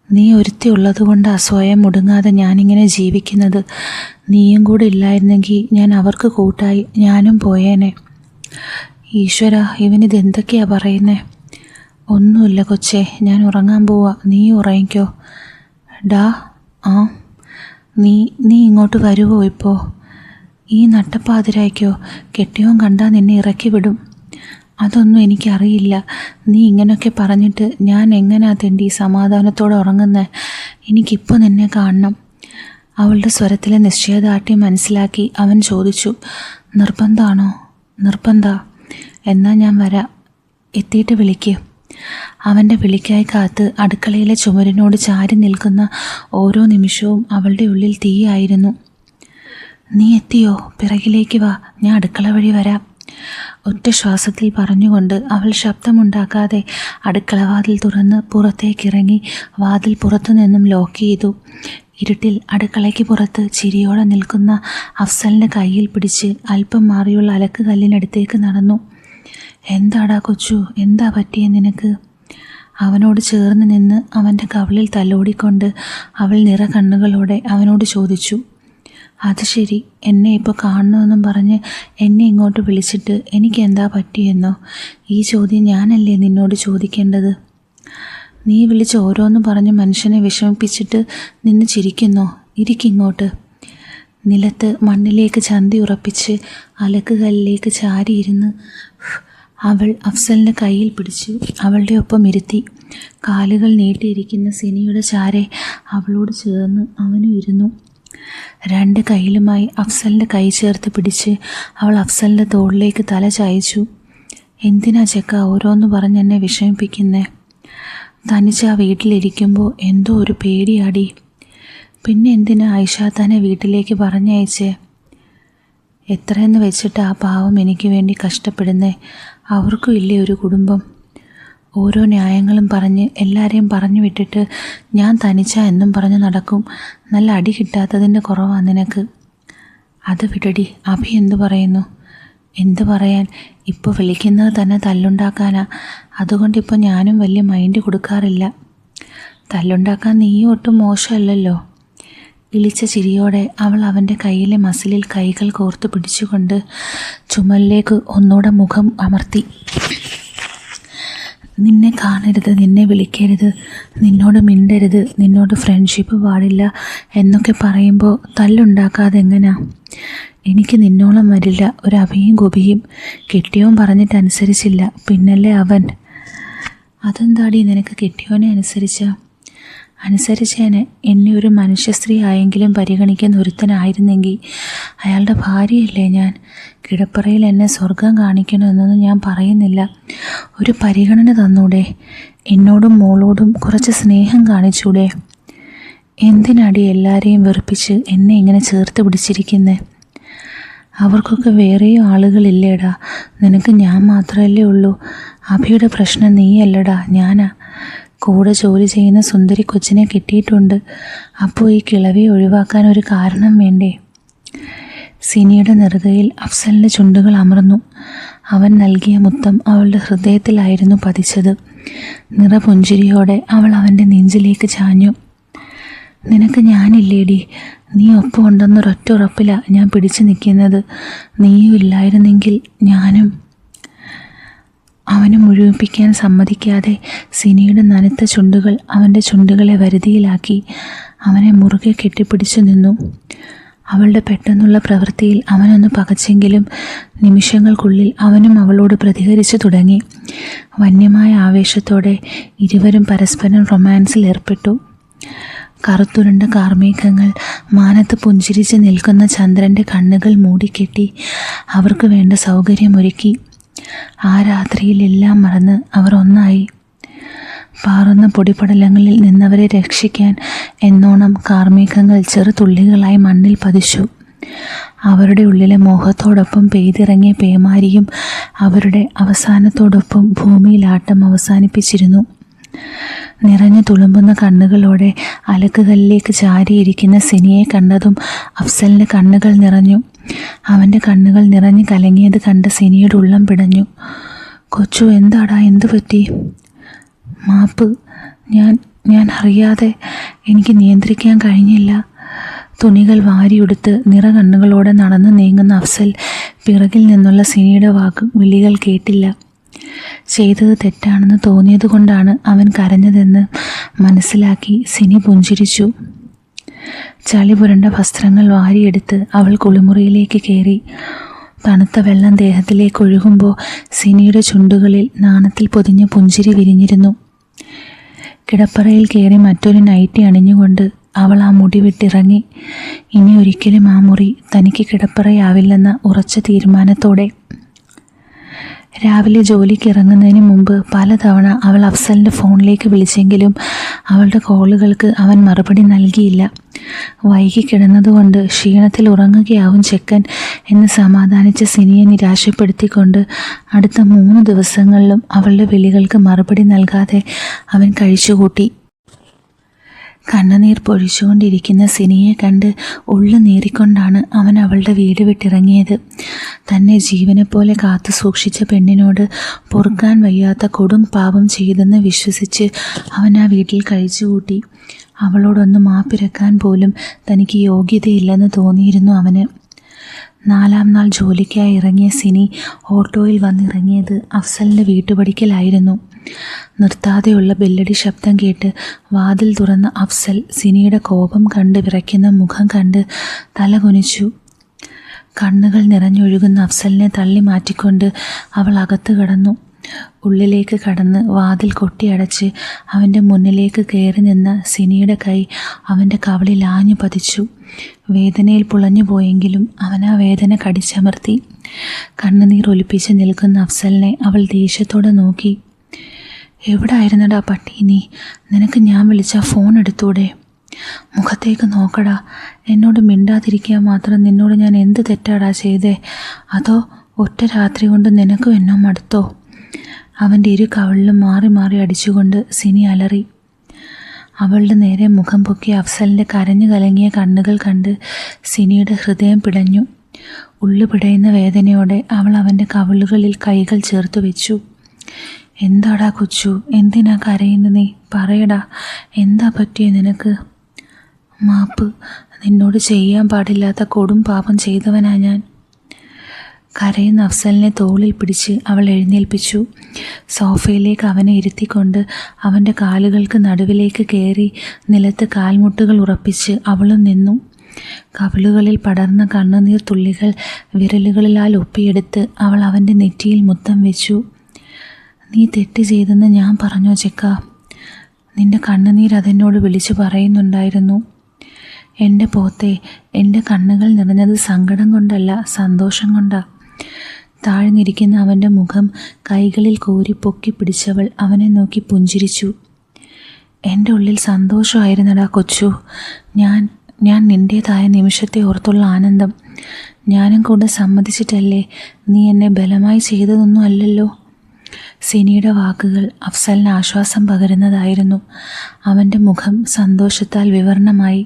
നീ ഒരുത്തി ഉള്ളത് കൊണ്ടാണ് സ്വയം മുടങ്ങാതെ ഞാനിങ്ങനെ ജീവിക്കുന്നത്. നീയും കൂടെ ഇല്ലായിരുന്നെങ്കിൽ ഞാൻ അവർക്ക് കൂട്ടായി ഞാനും പോയേനെ. ഈശ്വര, ഇവനിതെന്തൊക്കെയാ പറയുന്നേ? ഒന്നുമില്ല കൊച്ചേ, ഞാൻ ഉറങ്ങാൻ പോവാ. നീ ഉറങ്ങിക്കോ. ഡാ, നീ ഇങ്ങോട്ട് വരുമോ ഇപ്പോൾ? ഈ നട്ടപ്പാതിരായ്ക്കോ? കെട്ടിയോൻ കണ്ടാൽ നിന്നെ ഇറക്കി വിടും. അതൊന്നും എനിക്കറിയില്ല. നീ ഇങ്ങനെയൊക്കെ പറഞ്ഞിട്ട് ഞാൻ എങ്ങനെയാ തെണ്ടി സമാധാനത്തോടെ ഉറങ്ങുന്നത്? എനിക്കിപ്പോൾ നിന്നെ കാണണം. അവളുടെ സ്വരത്തിലെ നിശ്ചയദാർഢ്യം മനസ്സിലാക്കി അവൻ ചോദിച്ചു, നിർബന്ധമാണോ? നിർബന്ധ. എന്നാൽ ഞാൻ വരാം. എത്തിയിട്ട് വിളിക്ക്. അവൻ്റെ വിളിക്കായി കാത്ത് അടുക്കളയിലെ ചുമരിനോട് ചാരി നിൽക്കുന്ന ഓരോ നിമിഷവും അവളുടെ ഉള്ളിൽ തീയായിരുന്നു. നീ എത്തിയോ? പിറകിലേക്ക് വാ, ഞാൻ അടുക്കള വഴി വരാം. ഒറ്റ ശ്വാസത്തിൽ പറഞ്ഞുകൊണ്ട് അവൾ ശബ്ദമുണ്ടാക്കാതെ അടുക്കളവാതിൽ തുറന്ന് പുറത്തേക്കിറങ്ങി വാതിൽ പുറത്തു നിന്നും ലോക്ക് ചെയ്തു. ഇരുട്ടിൽ അടുക്കളയ്ക്ക് പുറത്ത് ചിരിയോടെ നിൽക്കുന്ന അഫ്സലിൻ്റെ കയ്യിൽ പിടിച്ച് അല്പം മാറിയുള്ള അലക്ക് കല്ലിനടുത്തേക്ക് നടന്നു. എന്താടാ കൊച്ചു, എന്താ പറ്റിയ നിനക്ക്? അവനോട് ചേർന്ന് നിന്ന് അവൻ്റെ കവിളിൽ തലോടിക്കൊണ്ട് അവൾ നിറ കണ്ണുകളോടെ അവനോട് ചോദിച്ചു. അത് ശരി, എന്നെ ഇപ്പോൾ കാണണമെന്നും പറഞ്ഞ് എന്നെ ഇങ്ങോട്ട് വിളിച്ചിട്ട് എനിക്കെന്താ പറ്റിയെന്നോ? ഈ ചോദ്യം ഞാനല്ലേ നിന്നോട് ചോദിക്കേണ്ടത്? നീ വിളിച്ച് ഓരോന്ന് പറഞ്ഞ് മനുഷ്യനെ വിഷമിപ്പിച്ചിട്ട് നിന്ന് ചിരിക്കുന്നോ? ഇരിക്കിങ്ങോട്ട്. നിലത്ത് മണ്ണിലേക്ക് ചന്തി ഉറപ്പിച്ച് അലക്കുകല്ലിലേക്ക് ചാരിയിരുന്ന് അവൾ അഫ്സലിൻ്റെ കയ്യിൽ പിടിച്ചു അവളുടെ ഒപ്പം ഇരുത്തി. കാലുകൾ നീട്ടിയിരിക്കുന്ന സിനിയുടെ ചാരെ അവളോട് ചേർന്ന് അവനും ഇരുന്നു. രണ്ട് കൈയിലുമായി അഫ്സലിൻ്റെ കൈ ചേർത്ത് പിടിച്ച് അവൾ അഫ്സലിൻ്റെ തോളിലേക്ക് തല ചായച്ചു. എന്തിനാ ചെക്ക ഓരോന്ന് പറഞ്ഞ് എന്നെ വിഷമിപ്പിക്കുന്നേ? തനിച്ച് ആ വീട്ടിലിരിക്കുമ്പോൾ എന്തോ ഒരു പേടിയാടി. പിന്നെ എന്തിനാ ഐഷാത്താനെ വീട്ടിലേക്ക് പറഞ്ഞയച്ചേ? എത്രയെന്ന് വെച്ചിട്ട് ആ പാവം എനിക്ക് വേണ്ടി കഷ്ടപ്പെടുന്നേ? അവർക്കും ഇല്ലേ ഒരു കുടുംബം? ഓരോ ന്യായങ്ങളും പറഞ്ഞ് എല്ലാവരെയും പറഞ്ഞു വിട്ടിട്ട് ഞാൻ തനിച്ചാ എന്നും പറഞ്ഞ് നടക്കും. നല്ല അടി കിട്ടാത്തതിൻ്റെ കുറവാണ് നിനക്ക്. അത് വിടടി. അഭി എന്തു പറയുന്നു? എന്തു പറയാൻ? ഇപ്പോൾ വിളിക്കുന്നത് തന്നെ തല്ലുണ്ടാക്കാനാ. അതുകൊണ്ടിപ്പോൾ ഞാനും വലിയ മൈൻഡ് കൊടുക്കാറില്ല. തല്ലുണ്ടാക്കാൻ നീയും ഒട്ടും മോശമല്ലല്ലോ. ഇളിച്ച ചിരിയോടെ അവൾ അവൻ്റെ കയ്യിലെ മസിലിൽ കൈകൾ കോർത്ത് പിടിച്ചുകൊണ്ട് ചുമലിലേക്ക് ഒന്നുകൂടെ മുഖം അമർത്തി. നിന്നെ കാണരുത്, നിന്നെ വിളിക്കരുത്, നിന്നോട് മിണ്ടരുത്, നിന്നോട് ഫ്രണ്ട്ഷിപ്പ് പാടില്ല എന്നൊക്കെ പറയുമ്പോൾ തല്ലുണ്ടാക്കാതെ എങ്ങനെയാ? എനിക്ക് നിന്നോളം വരില്ല ഒരു അഭിയും ഗോപിയും. കെട്ടിയോൻ പറഞ്ഞിട്ടനുസരിച്ചില്ല, പിന്നല്ലേ അവൻ. അതെന്താടി നിനക്ക് കെട്ടിയോനെ അനുസരിച്ചേനെ. എന്നെ ഒരു മനുഷ്യ സ്ത്രീ ആയെങ്കിലും പരിഗണിക്കുന്ന ഒരുത്തനായിരുന്നെങ്കിൽ അയാളുടെ ഭാര്യയല്ലേ ഞാൻ. കിടപ്പറയിൽ എന്നെ സ്വർഗം കാണിക്കണമെന്നൊന്നും ഞാൻ പറയുന്നില്ല. ഒരു പരിഗണന തന്നൂടെ? എന്നോടും മോളോടും കുറച്ച് സ്നേഹം കാണിച്ചൂടെ? എന്തിനാടി എല്ലാവരെയും വെറുപ്പിച്ച് എന്നെ ഇങ്ങനെ ചേർത്ത് പിടിച്ചിരിക്കുന്നേ? അവർക്കൊക്കെ വേറെയും ആളുകളില്ലേടാ. നിനക്ക് ഞാൻ മാത്രമല്ലേ ഉള്ളൂ. അഭിയുടെ പ്രശ്നം നീയല്ലടാ, ഞാനാ. കൂടെ ജോലി ചെയ്യുന്ന സുന്ദരി കൊച്ചിനെ കിട്ടിയിട്ടുണ്ട്. അപ്പോൾ ഈ കിളവിയെ ഒഴിവാക്കാൻ ഒരു കാരണം വേണ്ടേ? സിനിയുടെ നെറുകയിൽ അഫ്സലിൻ്റെ ചുണ്ടുകൾ അമർന്നു. അവൻ നൽകിയ മുത്തം അവളുടെ ഹൃദയത്തിലായിരുന്നു പതിച്ചത്. നിറപുഞ്ചിരിയോടെ അവൾ അവൻ്റെ നെഞ്ചിലേക്ക് ചാഞ്ഞു. നിനക്ക് ഞാനില്ലേടി? നീ ഒപ്പം ഉണ്ടെന്നൊരൊറ്റ ഉറപ്പിലാണ് ഞാൻ പിടിച്ചു നിൽക്കുന്നത്. നീയും ഇല്ലായിരുന്നെങ്കിൽ ഞാനും. അവനെ മുഴുമിപ്പിക്കാൻ സമ്മതിക്കാതെ സിനിയുടെ നനുത്ത ചുണ്ടുകൾ അവൻ്റെ ചുണ്ടുകളെ വരുതിയിലാക്കി അവനെ മുറുകെ കെട്ടിപ്പിടിച്ചു നിന്നു. അവളുടെ പെട്ടെന്നുള്ള പ്രവൃത്തിയിൽ അവനൊന്ന് പകച്ചെങ്കിലും നിമിഷങ്ങൾക്കുള്ളിൽ അവനും അവളോട് പ്രതികരിച്ചു തുടങ്ങി. വന്യമായ ആവേശത്തോടെ ഇരുവരും പരസ്പരം റൊമാൻസിൽ ഏർപ്പെട്ടു. കറുത്തുരുണ്ട കാർമേഘങ്ങൾ മാനത്ത് പുഞ്ചിരിച്ച് നിൽക്കുന്ന ചന്ദ്രൻ്റെ കണ്ണുകൾ മൂടിക്കെട്ടി അവർക്ക് വേണ്ട സൗകര്യമൊരുക്കി. ആ രാത്രിയിലെല്ലാം മറന്ന് അവർ ഒന്നായി. പാറുന്ന പൊടിപടലങ്ങളിൽ നിന്നവരെ രക്ഷിക്കാൻ എന്നോണം കാർമേഘങ്ങൾ ചെറുതുള്ളികളായി മണ്ണിൽ പതിച്ചു. അവരുടെ ഉള്ളിലെ മോഹത്തോടൊപ്പം പെയ്തിറങ്ങിയ പേമാരിയും അവരുടെ അവസാനത്തോടൊപ്പം ഭൂമിയിലാട്ടം അവസാനിപ്പിച്ചിരുന്നു. നിറഞ്ഞു തുളുമ്പുന്ന കണ്ണുകളോടെ അലക്കുകല്ലിലേക്ക് ചാരിയിരിക്കുന്ന സിനിയെ കണ്ടതും അഫ്സലിൻ്റെ കണ്ണുകൾ നിറഞ്ഞു. അവൻ്റെ കണ്ണുകൾ നിറഞ്ഞു കലങ്ങിയത് കണ്ട് സിനിയുടെ ഉള്ളം പിടഞ്ഞു. കൊച്ചു, എന്താടാ, എന്തു പറ്റി? മാപ്പ്, ഞാൻ അറിയാതെ, എനിക്ക് നിയന്ത്രിക്കാൻ കഴിഞ്ഞില്ല. തുണികൾ വാരിയെടുത്ത് നിറകണ്ണുകളോടെ നടന്നു നീങ്ങുന്ന അഫ്സൽ പിറകിൽ നിന്നുള്ള സിനിയുടെ വിളികൾ കേട്ടില്ല. ചെയ്തത് തെറ്റാണെന്ന് തോന്നിയതുകൊണ്ടാണ് അവൻ കരഞ്ഞതെന്ന് മനസ്സിലാക്കി സിനി പുഞ്ചിരിച്ചു. ചളി പുരണ്ട വസ്ത്രങ്ങൾ വാരിയെടുത്ത് അവൾ കുളിമുറിയിലേക്ക് കയറി. തണുത്ത വെള്ളം ദേഹത്തിലേക്ക് ഒഴുകുമ്പോൾ സിനിയുടെ ചുണ്ടുകളിൽ നാണത്തിൽ പൊതിഞ്ഞ പുഞ്ചിരി വിരിഞ്ഞിരുന്നു. കിടപ്പറയിൽ കയറി മറ്റൊരു നൈറ്റി അണിഞ്ഞുകൊണ്ട് അവൾ ആ മുടി വിട്ടിറങ്ങി. ഇനി ഒരിക്കലും ആ മുറി തനിക്ക് കിടപ്പറയാവില്ലെന്ന ഉറച്ച തീരുമാനത്തോടെ. രാവിലെ ജോലിക്ക് ഇറങ്ങുന്നതിന് മുമ്പ് പലതവണ അവൾ അഫ്സലിൻ്റെ ഫോണിലേക്ക് വിളിച്ചെങ്കിലും അവളുടെ കോളുകൾക്ക് അവൻ മറുപടി നൽകിയില്ല. വൈകി കിടന്നതുകൊണ്ട് ക്ഷീണത്തിൽ ഉറങ്ങുകയാവും ചെക്കൻ എന്ന് സമാധാനിച്ച സിനിയെ നിരാശപ്പെടുത്തിക്കൊണ്ട് അടുത്ത 3 ദിവസങ്ങളിലും അവളുടെ വിളികൾക്ക് മറുപടി നൽകാതെ അവൻ കഴിച്ചുകൂട്ടി. കണ്ണുനീർ പൊഴിച്ചുകൊണ്ടിരിക്കുന്ന സിനിയെ കണ്ട് ഉള്ളു നീറിക്കൊണ്ടാണ് അവൻ അവളുടെ വീട് വിട്ടിറങ്ങിയത്. തന്നെ ജീവനെപ്പോലെ കാത്തു സൂക്ഷിച്ച പെണ്ണിനോട് പൊറുക്കാൻ വയ്യാത്ത കൊടും പാപം ചെയ്തെന്ന് വിശ്വസിച്ച് അവൻ ആ വീട്ടിൽ കഴിച്ചുകൂട്ടി. അവളോടൊന്ന് മാപ്പിരക്കാൻ പോലും തനിക്ക് യോഗ്യതയില്ലെന്ന് തോന്നിയിരുന്നു അവന്. 4-ാം നാൾ ജോലിക്കായി ഇറങ്ങിയ സിനി ഓട്ടോയിൽ വന്നിറങ്ങിയത് അഫ്സലിൻ്റെ വീട്ടുപടിക്കലായിരുന്നു. നിർത്താതെയുള്ള ബെല്ലടി ശബ്ദം കേട്ട് വാതിൽ തുറന്ന അഫ്സൽ സിനിയുടെ കോപം കണ്ട് വിറയ്ക്കുന്ന മുഖം കണ്ട് തല കുനിച്ചു. കണ്ണുകൾ നിറഞ്ഞൊഴുകുന്ന അഫ്സലിനെ തള്ളി മാറ്റിക്കൊണ്ട് അവൾ അകത്ത് കടന്നു. ഉള്ളിലേക്ക് കടന്ന് വാതിൽ കൊട്ടിയടച്ച് അവൻ്റെ മുന്നിലേക്ക് കയറി നിന്ന സിനിയുടെ കൈ അവൻ്റെ കവിളിൽ ആഞ്ഞു പതിച്ചു. വേദനയിൽ പുളഞ്ഞു പോയെങ്കിലും അവൻ ആ വേദന കടിച്ചമർത്തി. കണ്ണുനീർ ഒലിപ്പിച്ച് നിൽക്കുന്ന അഫ്സലിനെ അവൾ ദേഷ്യത്തോടെ നോക്കി. എവിടായിരുന്നടാ പട്ടി നീ? നിനക്ക് ഞാൻ വിളിച്ച ഫോൺ എടുത്തൂടെ? മുഖത്തേക്ക് നോക്കടാ. എന്നോട് മിണ്ടാതിരിക്കാൻ മാത്രം നിന്നോട് ഞാൻ എന്ത് തെറ്റാടാ ചെയ്തേ? അതോ ഒറ്റ രാത്രി കൊണ്ട് നിനക്കും എന്നോ മടുത്തോ? അവൻ്റെ ഇരു കവിളിലും മാറി മാറി അടിച്ചുകൊണ്ട് സിനി അലറി. അവളുടെ നേരെ മുഖം പൊക്കി അഫ്സലിൻ്റെ കരഞ്ഞു കലങ്ങിയ കണ്ണുകൾ കണ്ട് സിനിയുടെ ഹൃദയം പിടഞ്ഞു. ഉള്ളു പിടയുന്ന വേദനയോടെ അവൾ അവൻ്റെ കവിളുകളിൽ കൈകൾ ചേർത്ത് വെച്ചു. എന്താടാ കൊച്ചു, എന്തിനാ കരയുന്നു നീ? പറയടാ, എന്താ പറ്റിയ നിനക്ക്? മാപ്പ്, നിന്നോട് ചെയ്യാൻ പാടില്ലാത്ത കൊടും പാപം ചെയ്തവനാ ഞാൻ. കരയുന്ന അഫ്സലിനെ തോളിൽ പിടിച്ച് അവൾ എഴുന്നേൽപ്പിച്ചു. സോഫയിലേക്ക് അവനെ ഇരുത്തിക്കൊണ്ട് അവൻ്റെ കാലുകൾക്ക് നടുവിലേക്ക് കയറി നിലത്ത് കാൽമുട്ടുകൾ ഉറപ്പിച്ച് അവളും നിന്നു. കവിളുകളിൽ പടർന്ന കണ്ണുനീർ തുള്ളികൾ വിരലുകളിലാൽ ഒപ്പിയെടുത്ത് അവൾ അവൻ്റെ നെറ്റിയിൽ മുത്തം വെച്ചു. നീ തെറ്റ് ചെയ്തെന്ന് ഞാൻ പറഞ്ഞോ ചെക്ക? നിന്റെ കണ്ണുനീർ അതെന്നോട് വിളിച്ചു പറയുന്നുണ്ടായിരുന്നു. എൻ്റെ പോത്തെ, എൻ്റെ കണ്ണുകൾ നിറഞ്ഞത് സങ്കടം കൊണ്ടല്ല, സന്തോഷം കൊണ്ടാ. താഴ്ന്നിരിക്കുന്ന അവൻ്റെ മുഖം കൈകളിൽ കോരി പൊക്കി പിടിച്ചവൾ അവനെ നോക്കി പുഞ്ചിരിച്ചു. എൻ്റെ ഉള്ളിൽ സന്തോഷമായിരുന്നടാ കൊച്ചു. ഞാൻ നിൻ്റേതായ നിമിഷത്തെ ഓർത്തുള്ള ആനന്ദം. ഞാനും കൂടെ സമ്മതിച്ചിട്ടല്ലേ, നീ എന്നെ ബലമായി ചെയ്തതൊന്നും അല്ലല്ലോ. സിനിയുടെ വാക്കുകൾ അഫ്സലിന് ആശ്വാസം പകരുന്നതായിരുന്നു. അവൻ്റെ മുഖം സന്തോഷത്താൽ വിവരണമായി.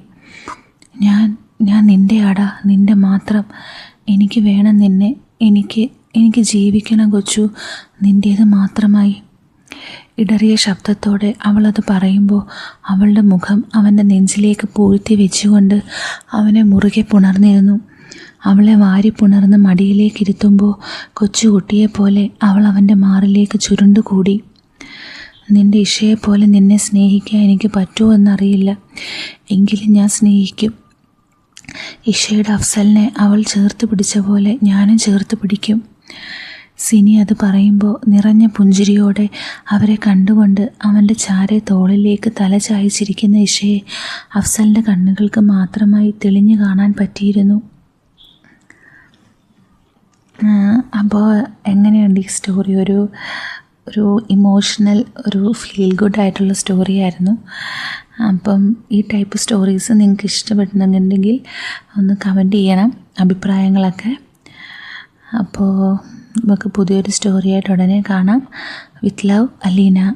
ഞാൻ നിൻ്റെ ആടാ, നിൻ്റെ മാത്രം. എനിക്ക് വേണം നിന്നെ. എനിക്ക് ജീവിക്കണം കൊച്ചു, നിൻ്റേത് മാത്രമായി. ഇടറിയ ശബ്ദത്തോടെ അവളത് പറയുമ്പോൾ അവളുടെ മുഖം അവൻ്റെ നെഞ്ചിലേക്ക് പൂഴ്ത്തി വെച്ചുകൊണ്ട് അവനെ മുറുകെ പുണർന്നിരുന്നു. അവളെ വാരി പുണർന്ന് മടിയിലേക്കിരുത്തുമ്പോൾ കൊച്ചുകുട്ടിയെപ്പോലെ അവൾ അവൻ്റെ മാറിലേക്ക് ചുരുണ്ടുകൂടി. നിൻ്റെ ഇഷയെപ്പോലെ നിന്നെ സ്നേഹിക്കാൻ എനിക്ക് പറ്റുമോ എന്നറിയില്ല, എങ്കിലും ഞാൻ സ്നേഹിക്കും. ഇഷയുടെ അഫ്സലിനെ അവൾ ചേർത്ത് പിടിച്ച പോലെ ഞാനും ചേർത്ത് പിടിക്കും. സിനി അത് പറയുമ്പോൾ നിറഞ്ഞ പുഞ്ചിരിയോടെ അവരെ കണ്ടുകൊണ്ട് അവൻ്റെ ചാരെ തോളിലേക്ക് തല ചായച്ചിരിക്കുന്ന ഇഷയെ അഫ്സലിൻ്റെ കണ്ണുകൾക്ക് മാത്രമായി തെളിഞ്ഞു കാണാൻ പറ്റിയിരുന്നു. അപ്പോൾ എങ്ങനെയുണ്ട് ഈ സ്റ്റോറി? ഒരു ഇമോഷണൽ, ഒരു ഫീൽ ഗുഡ് ആയിട്ടുള്ള സ്റ്റോറിയായിരുന്നു. അപ്പം ഈ ടൈപ്പ് സ്റ്റോറീസ് നിങ്ങൾക്ക് ഇഷ്ടപ്പെടുന്നുണ്ടെങ്കിൽ ഒന്ന് കമൻറ്റ് ചെയ്യണം. അഭിപ്രായങ്ങളൊക്കെ. അപ്പോൾ നമുക്ക് പുതിയൊരു സ്റ്റോറിയായിട്ട് ഉടനെ കാണാം. With love, Aleena.